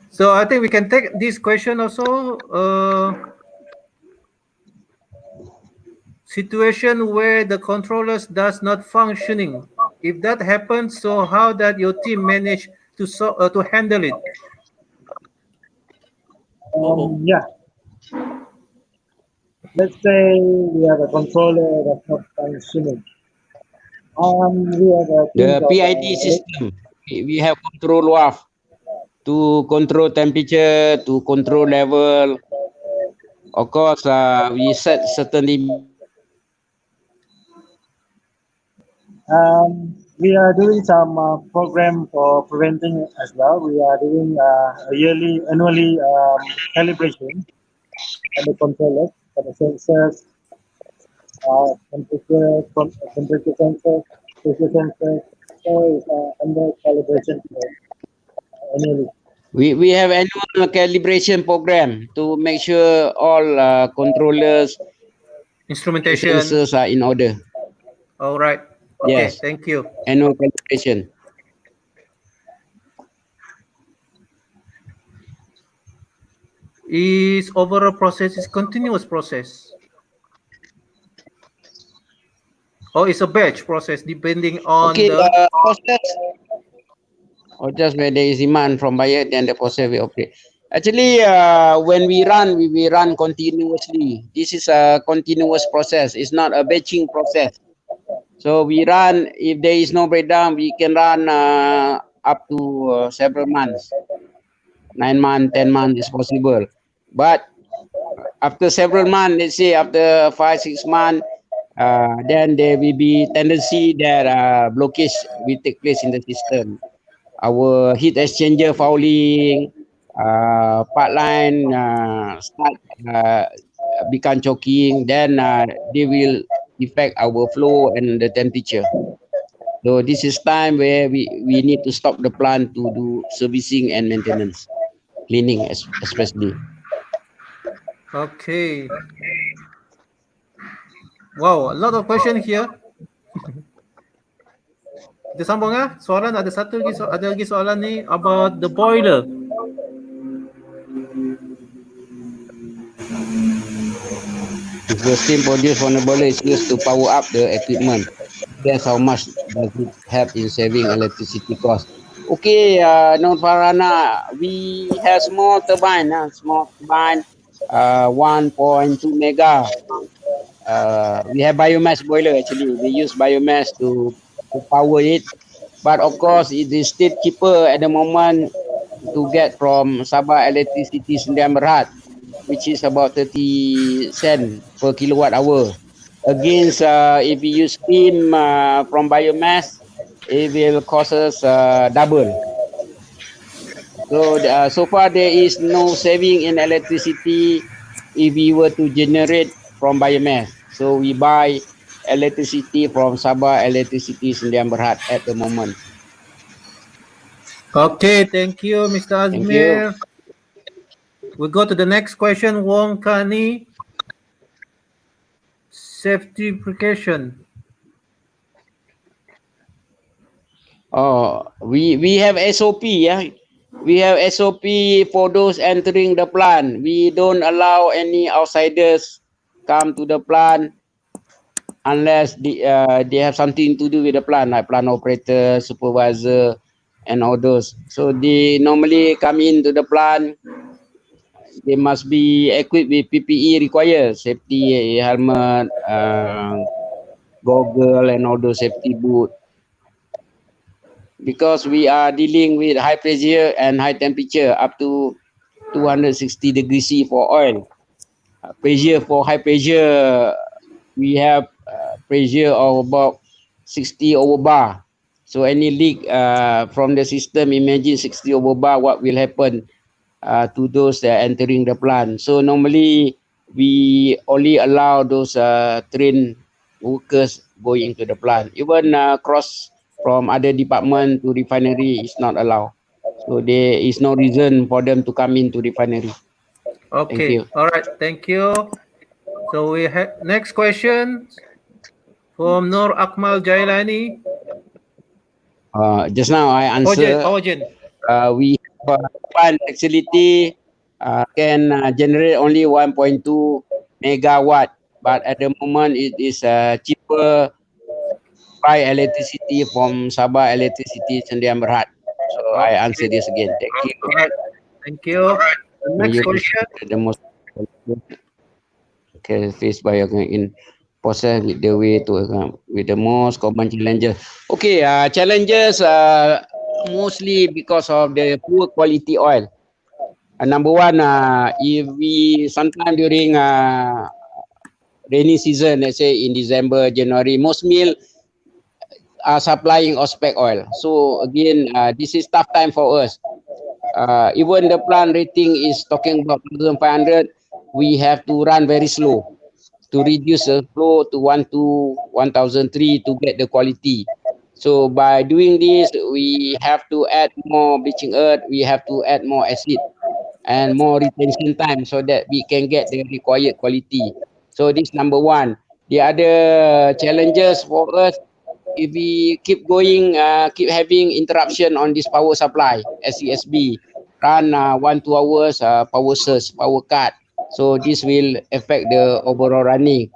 So I think we can take this question also. situation where the controllers does not functioning. If that happens, so how that your team manage to handle it? Yeah, let's say we have a controller that's not functioning. We have a team The of PID system, we have control valve to control temperature, to control level. Of course, we set certain we are doing some program for preventing as well. We are doing annually calibration on the controllers for the sensors, temperature sensor, pressure sensor. So it's under calibration annually. we have annual calibration program to make sure all controllers, Instrumentation. sensors are in order. All right. Okay. Yes, Thank you. annual calibration. Is overall process is continuous process, or it's a batch process depending on Okay, the. process or just where there is demand from buyer, then the process will operate. Actually, when we run continuously. This is a continuous process. It's not a batching process. So we run, if there is no breakdown, we can run up to several months. 9 months, 10 months is possible. But after several months, let's say after 5, 6 months, then there will be tendency that blockage will take place in the system. Our heat exchanger fouling, part line start become choking, then they will affect our flow and the temperature. So this is time where we need to stop the plant to do servicing and maintenance, cleaning especially. Okay. Wow, a lot of question here. Kita sambung soalan ada satu lagi ada lagi soalan ni about the boiler. If the steam produced from the boiler is used to power up the equipment, guess how much does it help in saving electricity cost? Okay, North Farana, we have small turbine, 1.2 mega. We have biomass boiler actually. We use biomass to power it. But of course, it is still cheaper at the moment to get from Sabah Electricity Sdn Bhd, which is about 30 cents per kilowatt hour. Against if we use steam from biomass, it will cost us double. So so far there is no saving in electricity if we were to generate from biomass. So we buy electricity from Sabah Electricity Sdn Bhd at the moment. Okay, thank you, Mr. Thank you. Azmir. We go to the next question. Wong Kani, safety precaution. Oh, we have SOP, yeah. We have SOP for those entering the plant. We don't allow any outsiders come to the plant unless they have something to do with the plant, like plant operator, supervisor, and all those. So they normally come into the plant. They must be equipped with PPE required, safety helmet, goggle, and all those safety boot. Because we are dealing with high pressure and high temperature up to 260 degrees C for oil. Pressure for high pressure, we have pressure of about 60 over bar. So any leak from the system, imagine 60 over bar, what will happen to those that are entering the plant. So normally we only allow those trained workers going into the plant. Even cross from other department to refinery is not allowed. So there is no reason for them to come into refinery. Okay. Thank you. All right. Thank you. So we have next question from Nur Akmal Jailani. Just now I answer. Ojen. We have one facility can generate only 1.2 megawatt but at the moment it is cheaper buy electricity from Sabah Electricity Sendian Berhad. So I answer this again. Thank you. All right. Thank you. The next You question. the most okay, faced by in process with the way to with the most common challenges. Okay, challenges mostly because of the poor quality oil. Number one, if we sometime during rainy season, let's say in December, January, most mill are supplying ospec oil. So again, this is tough time for us. Even the plant rating is talking about 1,500, we have to run very slow to reduce the flow to 1,003 to get the quality. So by doing this, we have to add more bleaching earth, we have to add more acid and more retention time so that we can get the required quality. So this number one. The other challenges for us, if we keep going, keep having interruption on this power supply, SCSB, run 1-2 hours, power surge, power cut. So this will affect the overall running.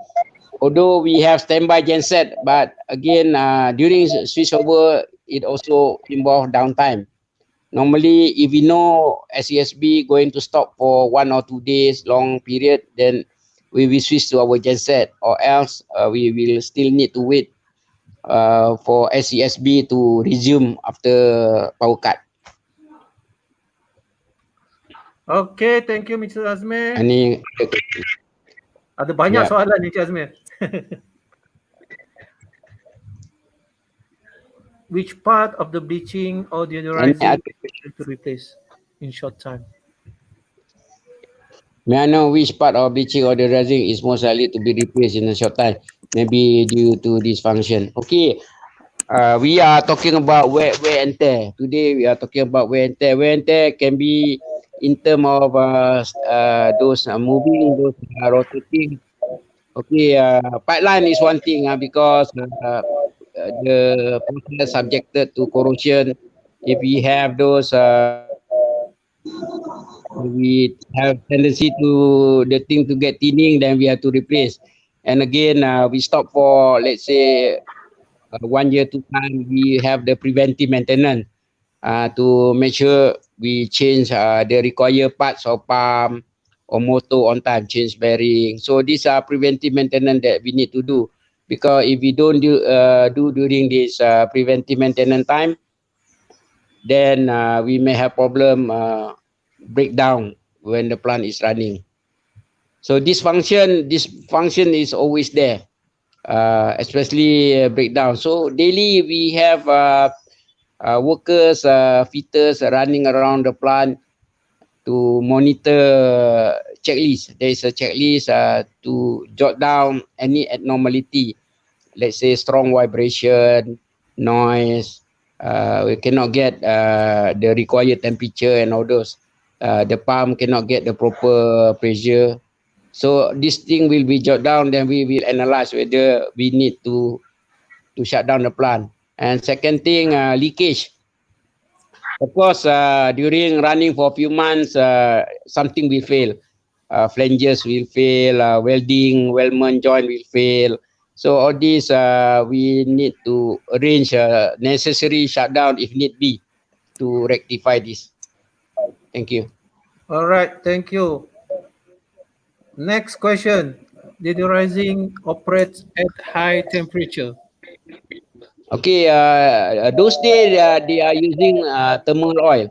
Although we have standby genset, but again, during switchover, it also involves downtime. Normally, if we know SESB going to stop for 1 or 2 days, long period, then we will switch to our genset, or else we will still need to wait for SESB to resume after power cut. Okay, thank you, Mr. Azmi. Any Ada banyak Ya. soalan ni, Encik Azmi. Which part of the bleaching or deodorizing to replace in short time? May I know which part of bleaching or deodorizing is most likely to be replaced in a short time? Maybe due to this function. Okay. We are talking about wear and tear. Today we are talking about wear and tear. Wear and tear can be in terms of those moving, those rotating. Okay, pipeline is one thing because the process subjected to corrosion. If we have those, we have tendency to the thing to get thinning, then we have to replace. And again, we stop for let's say 1 year, 2 time. We have the preventive maintenance to make sure we change the required parts of pump or motor on time, change bearing. So these are preventive maintenance that we need to do, because if we don't do during this preventive maintenance time, then we may have problem breakdown when the plant is running. So this function is always there, especially breakdown. So daily we have workers, fitters running around the plant to monitor checklist. There is a checklist to jot down any abnormality. Let's say strong vibration, noise. We cannot get the required temperature and all those. The pump cannot get the proper pressure. So this thing will be jot down. Then we will analyze whether we need to shut down the plant. And second thing, leakage. Of course, during running for a few months, something will fail. Flanges will fail, weldment joint will fail. So all these, we need to arrange necessary shutdown if need be to rectify this. Thank you. All right, thank you. Next question. Deodorizing operates at high temperature. Okay, those days they are using thermal oil.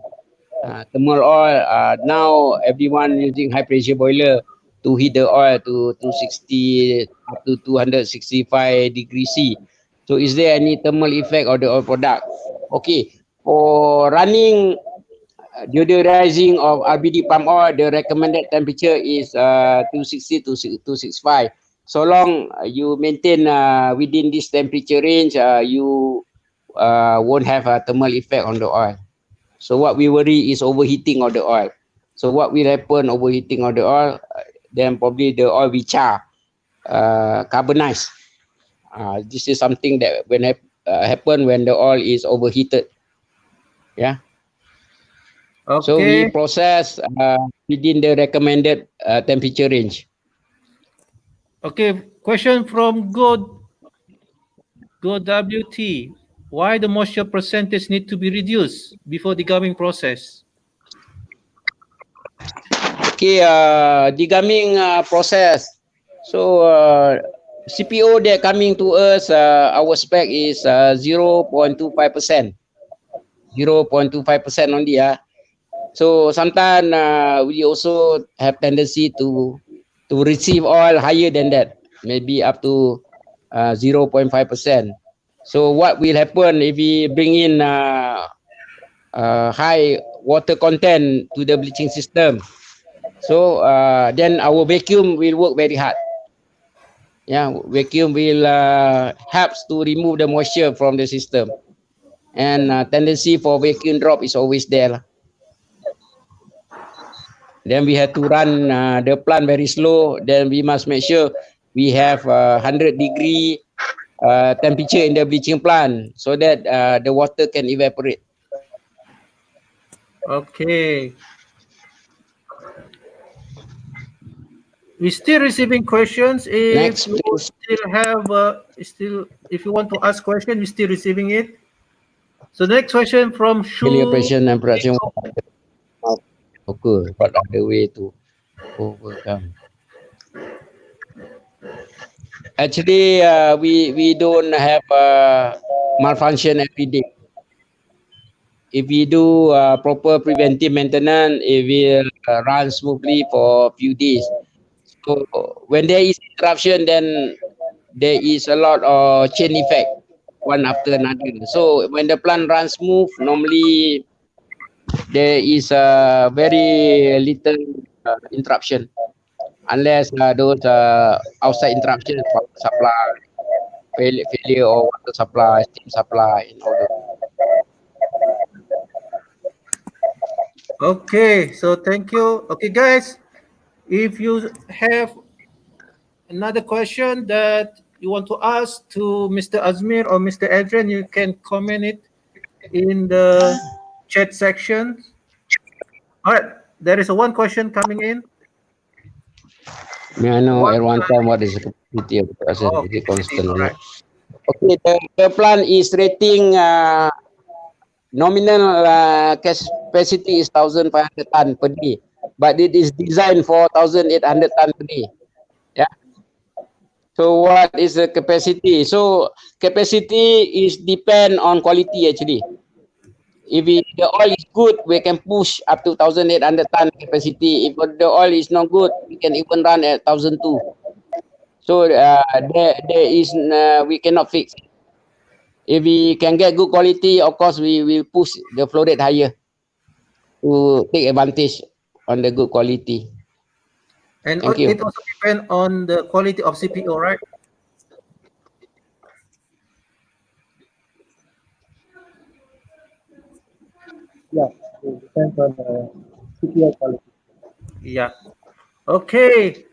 Thermal oil, now everyone using high pressure boiler to heat the oil to 260 up to 265 degrees C. So is there any thermal effect of the oil product? Okay, for running deodorizing of RBD pump oil, the recommended temperature is 260 to 265. So long you maintain within this temperature range, you won't have a thermal effect on the oil. So what we worry is overheating of the oil. So what will happen overheating of the oil? Then probably the oil will char, carbonize. This is something that when happen when the oil is overheated. Yeah. Okay. So we process within the recommended temperature range. Okay, question from Go WT. Why the moisture percentage need to be reduced before the gumming process? Okay, degumming process. So CPO that coming to us, our spec is 0.25%. 0.25% only. So sometimes we also have tendency to receive oil higher than that, maybe up to 0.5%. So what will happen if we bring in high water content to the bleaching system? So then our vacuum will work very hard. Yeah, vacuum will helps to remove the moisture from the system, and tendency for vacuum drop is always there. Then we have to run the plant very slow. Then we must make sure we have 100-degree temperature in the bleaching plant so that the water can evaporate. Okay. We're still receiving questions. If Next, you please. still have, if you want to ask question, we're still receiving it. So next question from Daily Shu. operation and production occur. What are the way to overcome? Actually, we don't have malfunction every day. If we do proper preventive maintenance, it will run smoothly for a few days. So when there is interruption, then there is a lot of chain effect, one after another. So when the plant runs smooth, normally there is a very little interruption, unless those outside interruption, power supply, failure or water supply, steam supply, and all that. Okay, so thank you. Okay, guys, if you have another question that you want to ask to Mr. Azmir or Mr. Adrian, you can comment it in the chat section. All right, there is one question coming in. May I know at one time what is the capacity of the process? Is it constant or not? Okay, the plant is rating nominal capacity is 1,500 ton per day, but it is designed for 1,800 ton per day. Yeah. So what is the capacity? So capacity is depend on quality actually. If the oil is good, we can push up to 1,800 ton capacity. If the oil is not good, we can even run at 1,200. So there is we cannot fix. If we can get good quality, of course we will push the flow rate higher to take advantage on the good quality. And Thank you. it also depends on the quality of CPO, right? Yeah, it depends on the CPO quality. Yeah. Okay.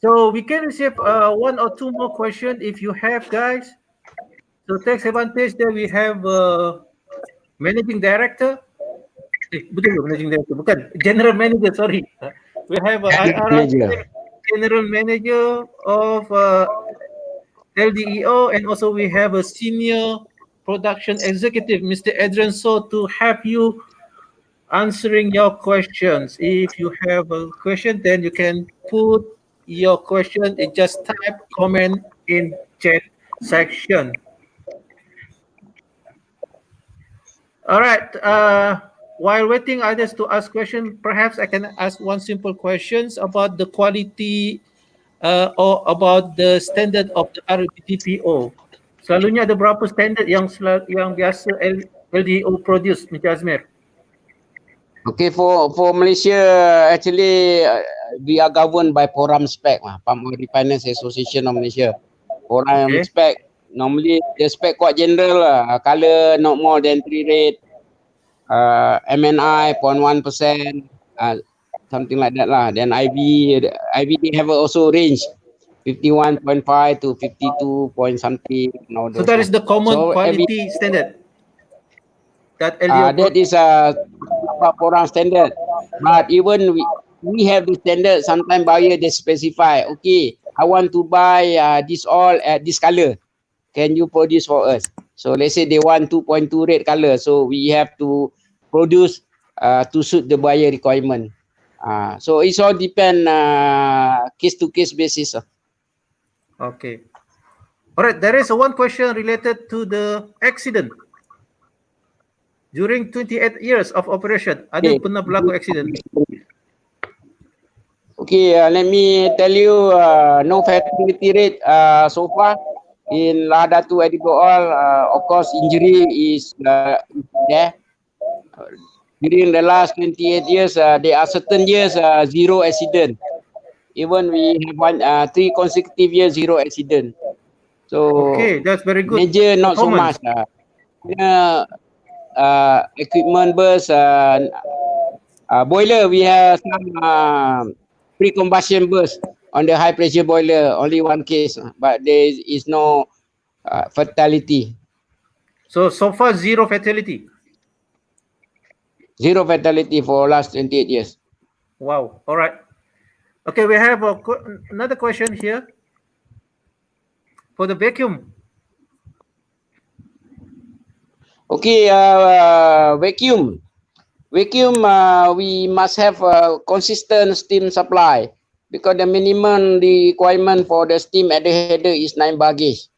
So we can receive one or two more questions if you have, guys. So take advantage that we have managing director. Betul managing director, bukan general manager. Sorry, we have Manager. general manager of LDEO, and also we have a senior production executive, Mr. Adrian So, to help you answering your questions. If you have a question, then you can put your question and just type comment in chat section. All right. While waiting others to ask questions, perhaps I can ask one simple questions about the quality or about the standard of the RBTPO. Selalunya ada berapa standard yang biasa LDO produce, Mr. Azmir? Okay, for Malaysia, actually we are governed by Forum Spec, Palm Oil Refiners Association of Malaysia. Forum Spec, normally the spec quite general, color not more than 3 rate, MNI 0.1%, something like that lah. Then IV they have also range 51.5 to 52 point something. So that is the common quality standard that LDO that is a forum standard. But even we have the standard. Sometimes buyer they specify, okay, I want to buy this oil at this color. Can you produce for us? So let's say they want 2.2 red color. So we have to produce to suit the buyer requirement. So it's all depend case to case basis. Okay. All right. There is one question related to the accident. During 28 years of operation, ada pernah berlaku accident? Okay, let me tell you, no fatality rate so far in Lahad Datu edible oil. Of course, injury is there. During the last 28 years, there are certain years zero accident. Even we have 3 consecutive years zero accident. So Okay, that's very good. major not so much. Equipment burst, boiler we have some pre-combustion burst on the high pressure boiler. Only one case, but there is no fatality. So far zero fatality. Zero fatality for last 28 years. Wow. All right. Okay, we have another question here for the vacuum. Okay, vacuum. Vacuum, we must have a consistent steam supply because the minimum requirement for the steam at the header is 9 bar gauge.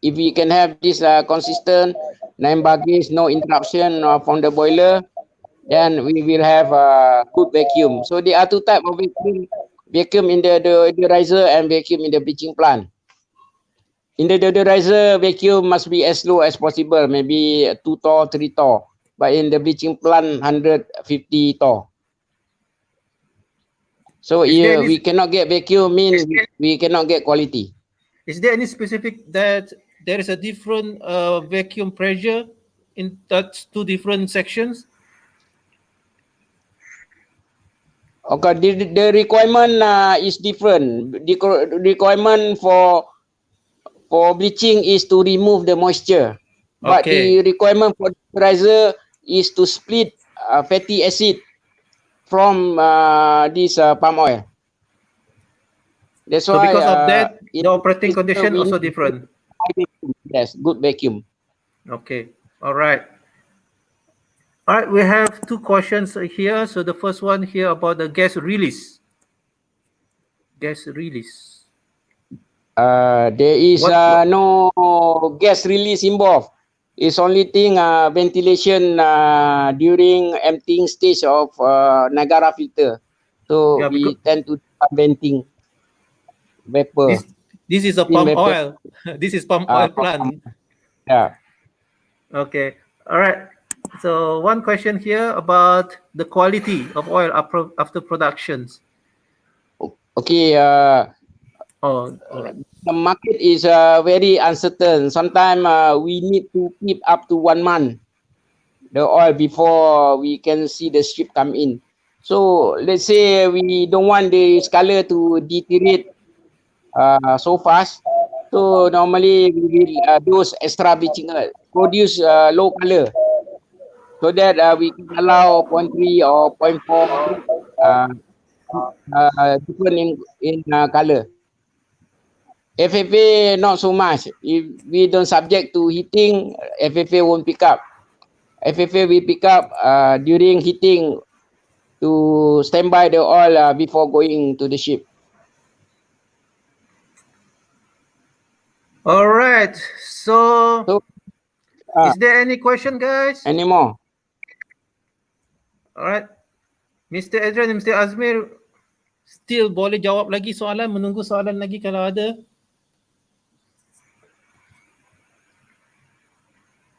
If we can have this consistent 9 bar gauge, no interruption from the boiler, then we will have a good vacuum. So there are two types of vacuum: vacuum in the deodorizer and vacuum in the bleaching plant. In the deodorizer, vacuum must be as low as possible, maybe 2 torr, 3 torr. But in the bleaching plant, 150 torr. So we cannot get vacuum, means we cannot get quality. Is there any specific that there is a different vacuum pressure in that two different sections? Okay, the requirement is different. The requirement for bleaching is to remove the moisture, but the requirement for deodorizer is to split fatty acid from this palm oil. That's So why because of that, the operating condition also different. Yes, good vacuum. Okay. All right. All right. We have two questions here. So the first one here about the gas release. Gas release. There is no gas release involved. It's only thing ventilation during emptying stage of Niagara filter. So we tend to venting vapor. This is a palm oil. This is palm oil plant. Yeah. Okay. All right. So one question here about the quality of oil after productions. Okay. The market is very uncertain. Sometimes we need to keep up to 1 month the oil before we can see the ship come in. So let's say we don't want the color to deteriorate so fast. So normally we will dose extra bleaching, produce low color, so that we can allow 0.3 or 0.4 different in color. FFA not so much. If we don't subject to heating, FFA won't pick up. FFA will pick up during heating to standby the oil before going to the ship. All right. So is there any question, guys? Any more? All right. Mr. Adrian, Mr. Azmir, still boleh jawab lagi soalan, menunggu soalan lagi kalau ada.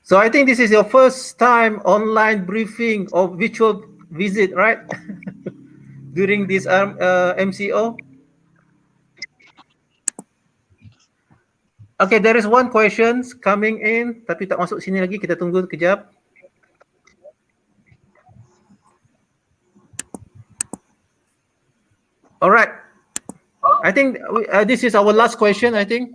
So I think this is your first time online briefing or virtual visit, right? During this MCO. Okay, there is one question coming in, tapi tak masuk sini lagi. Kita tunggu kejap. All right. I think this is our last question, I think.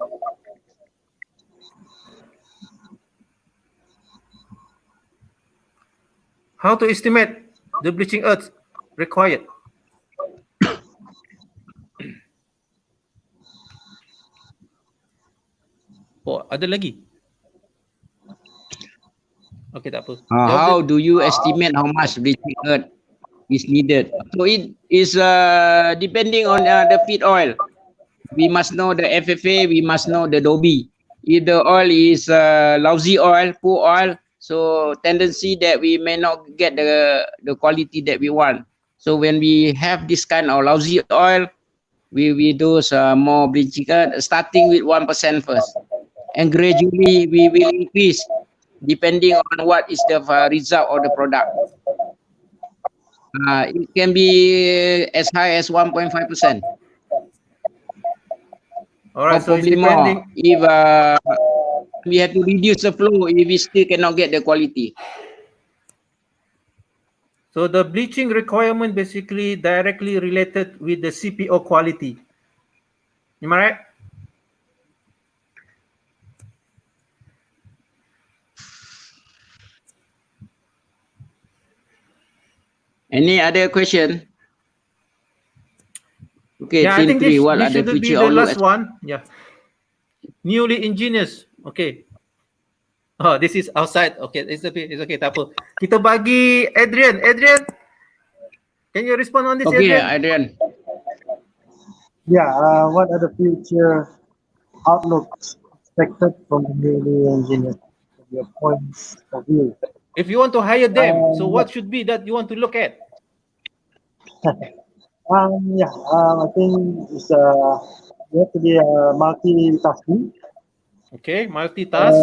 How to estimate the bleaching earth required? Oh, ada lagi? Okay, tak apa. How do you estimate how much bleaching earth is needed? So it is depending on the feed oil. We must know the FFA, we must know the Dobie. If the oil is lousy oil, poor oil, so tendency that we may not get the quality that we want. So when we have this kind of lousy oil, we do more bleaching earth, starting with 1% first. And gradually we will increase depending on what is the result of the product. It can be as high as 1.5%. All right, so it's Probably depending. more if we have to reduce the flow if we still cannot get the quality. So the bleaching requirement basically directly related with the CPO quality. Am I right? Any other question? Okay, Yeah, I team think 3, this, what this are the should be future the outlook? last one. Yeah. Newly ingenious. Okay. Oh, this is outside. Okay, it's okay. Tak apa. Kita bagi Adrian. Adrian, can you respond on this, Okay, Adrian? Adrian. Yeah, what are the future outlooks expected from the newly engineers? Your points of view. If you want to hire them, so what Yeah. should be that you want to look at? Yeah, I think it's you have to be multitasking. Okay, multitask.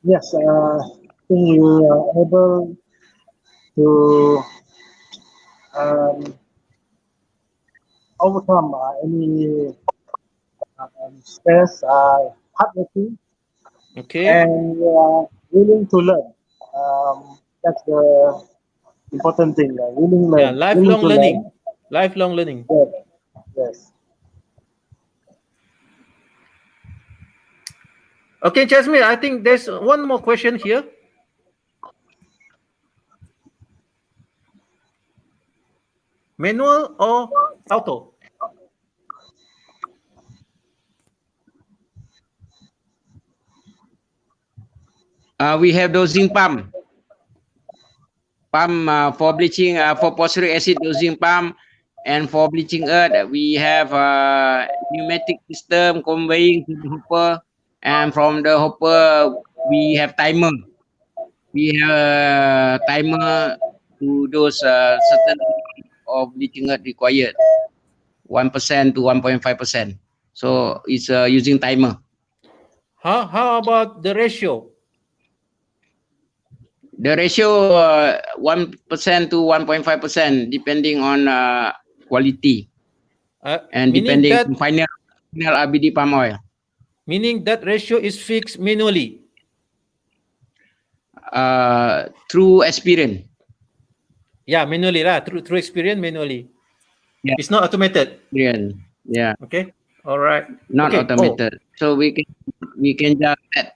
Yes, I think you are able to overcome any stress, hardworking, Okay. and you are willing to learn. That's the important thing. Willing Yeah, learn, lifelong willing to learning. learn. Lifelong learning. Yes, yes. Okay, Jasmine, I think there's one more question here. Manual or auto? We have dosing pump. For bleaching, for phosphoric acid dosing pump, and for bleaching earth, we have pneumatic system conveying to the hopper, and from the hopper, we have timer. We have a timer to those certain of bleaching earth required, 1% to 1.5%. So it's using timer. How about the ratio? The ratio 1% to 1.5%, depending on quality and Meaning depending that on final RBD palm oil. meaning that ratio is fixed manually. Through experience. Yeah, manually lah. Through experience, manually. Yeah. It's not automated. Yeah. Okay. All right. Not okay. automated. So we can just add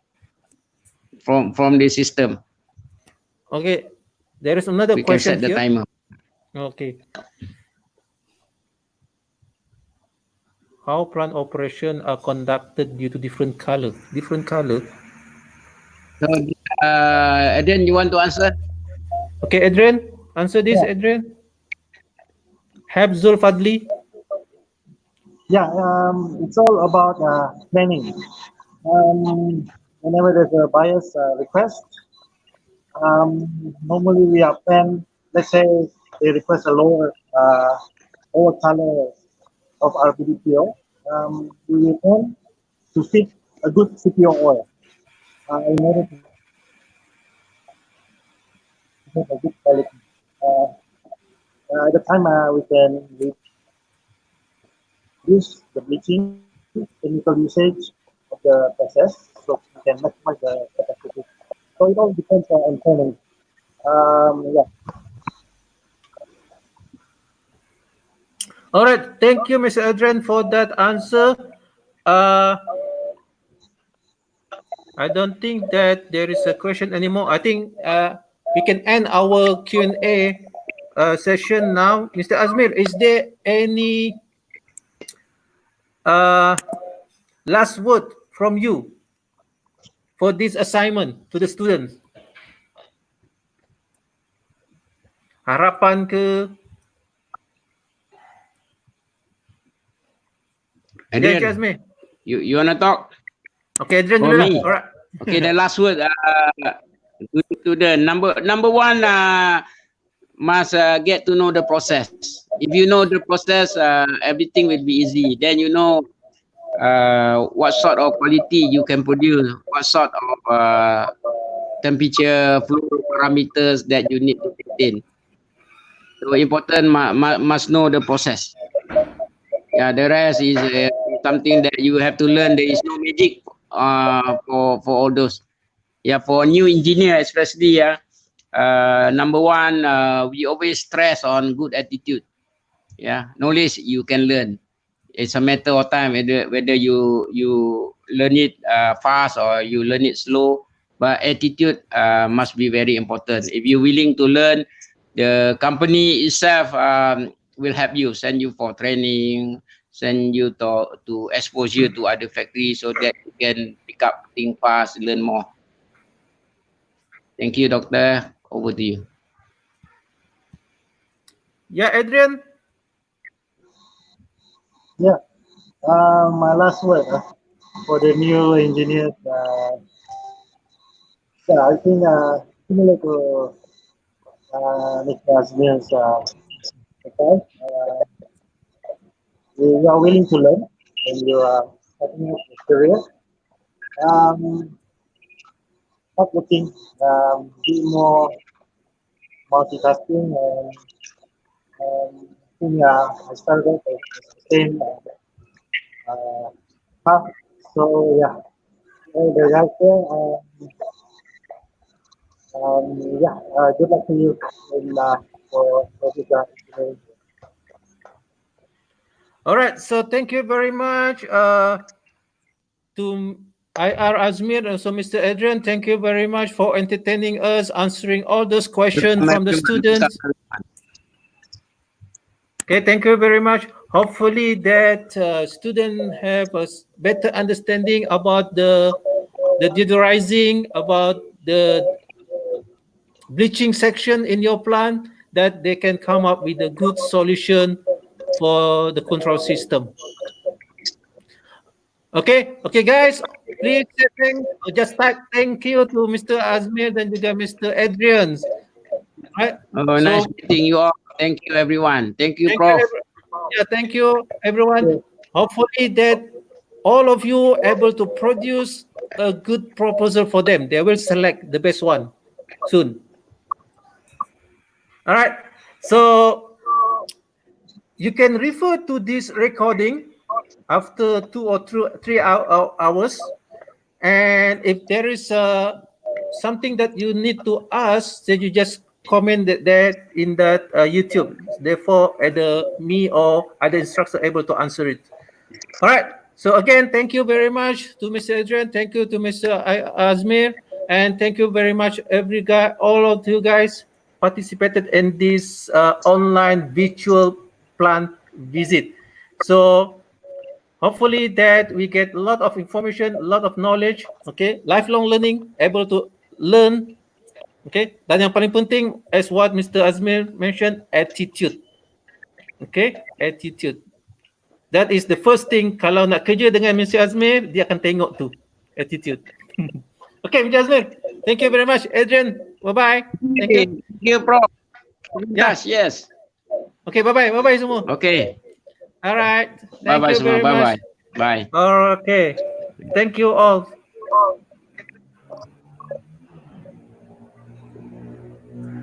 from the system. Okay. There is another We can question set the here. timer. Okay. How plant operation are conducted due to different color? Different color. So Adrian, you want to answer? Okay, Adrian, answer this, Yeah. Adrian. Habzul Fadli. Yeah, it's all about planning. Whenever there's a buyer's request, normally we are plan. Let's say they request a lower color of RBDPO. We will plan to fit a good CPO oil in order to get a good quality. At the time, we can reduce the bleaching chemical usage of the process, so we can maximize the capacity. So it all depends on planning. Yeah. All right. Thank you, Mr. Adrian, for that answer. I don't think that there is a question anymore. I think we can end our Q&A session now. Mr. Azmir, is there any last word from you for this assignment to the students? Harapan ke? Ya, Encik Adrian, Azmir. you wanna talk? Okay, Adrian For dulu lah. me. Alright. Okay, the last word to the number one, must get to know the process. If you know the process, everything will be easy. Then you know what sort of quality you can produce, what sort of temperature, flow parameters that you need to maintain. So important, must know the process. Yeah, the rest is something that you have to learn. There is no magic for all those. Yeah, for a new engineer especially, number one, we always stress on good attitude. Yeah, knowledge you can learn. It's a matter of time whether you learn it fast or you learn it slow. But attitude must be very important. If you're willing to learn, the company itself will help you, send you for training, send you to exposure to other factories so that you can pick up things fast, learn more. Thank you, Doctor. Over to you. Yeah, Adrian. Yeah. My last word for the new engineers. Yeah, I think similar to Mr. Azmir's advice, you are willing to learn when you are starting out your career. Not looking, be more multitasking and I think I started at the same path. So yeah, the guys there, yeah, good luck to you in for this engineering. All right. So thank you very much to IR Azmir and so Mr. Adrian. Thank you very much for entertaining us, answering all those questions from the students. Okay, thank you very much. Hopefully that students have a better understanding about the deodorizing, about the bleaching section in your plant, that they can come up with a good solution for the control system. Okay, guys, please just type thank you to Mr. Azmir dan juga Mr. Adrian. Right? Oh, nice meeting you all. Thank you, everyone. Thank you, Prof. Thank you, everyone. Hopefully that all of you able to produce a good proposal for them. They will select the best one soon. All right. So you can refer to this recording after 2 or 3 hours. And if there is something that you need to ask, then you just comment that in that YouTube. Therefore, either me or other instructor able to answer it. All right. So again, thank you very much to Mr. Adrian. Thank you to Mr. Azmir. And thank you very much, all of you guys participated in this online virtual plant visit. So hopefully that we get a lot of information, a lot of knowledge, okay? Lifelong learning, able to learn, okay? Dan yang paling penting, as what Mr. Azmir mentioned, attitude. Okay, attitude. That is the first thing. Kalau nak kerja dengan Mr. Azmir, dia akan tengok tu, attitude. Okay, Mr. Azmir, thank you very much. Adrian, bye-bye. Thank you. Thank you, Prof. Yes. Okay, bye-bye. Bye-bye semua. Okay. All right. Thank Bye-bye you semua. very much. Bye-bye. Bye. Okay. Thank you all.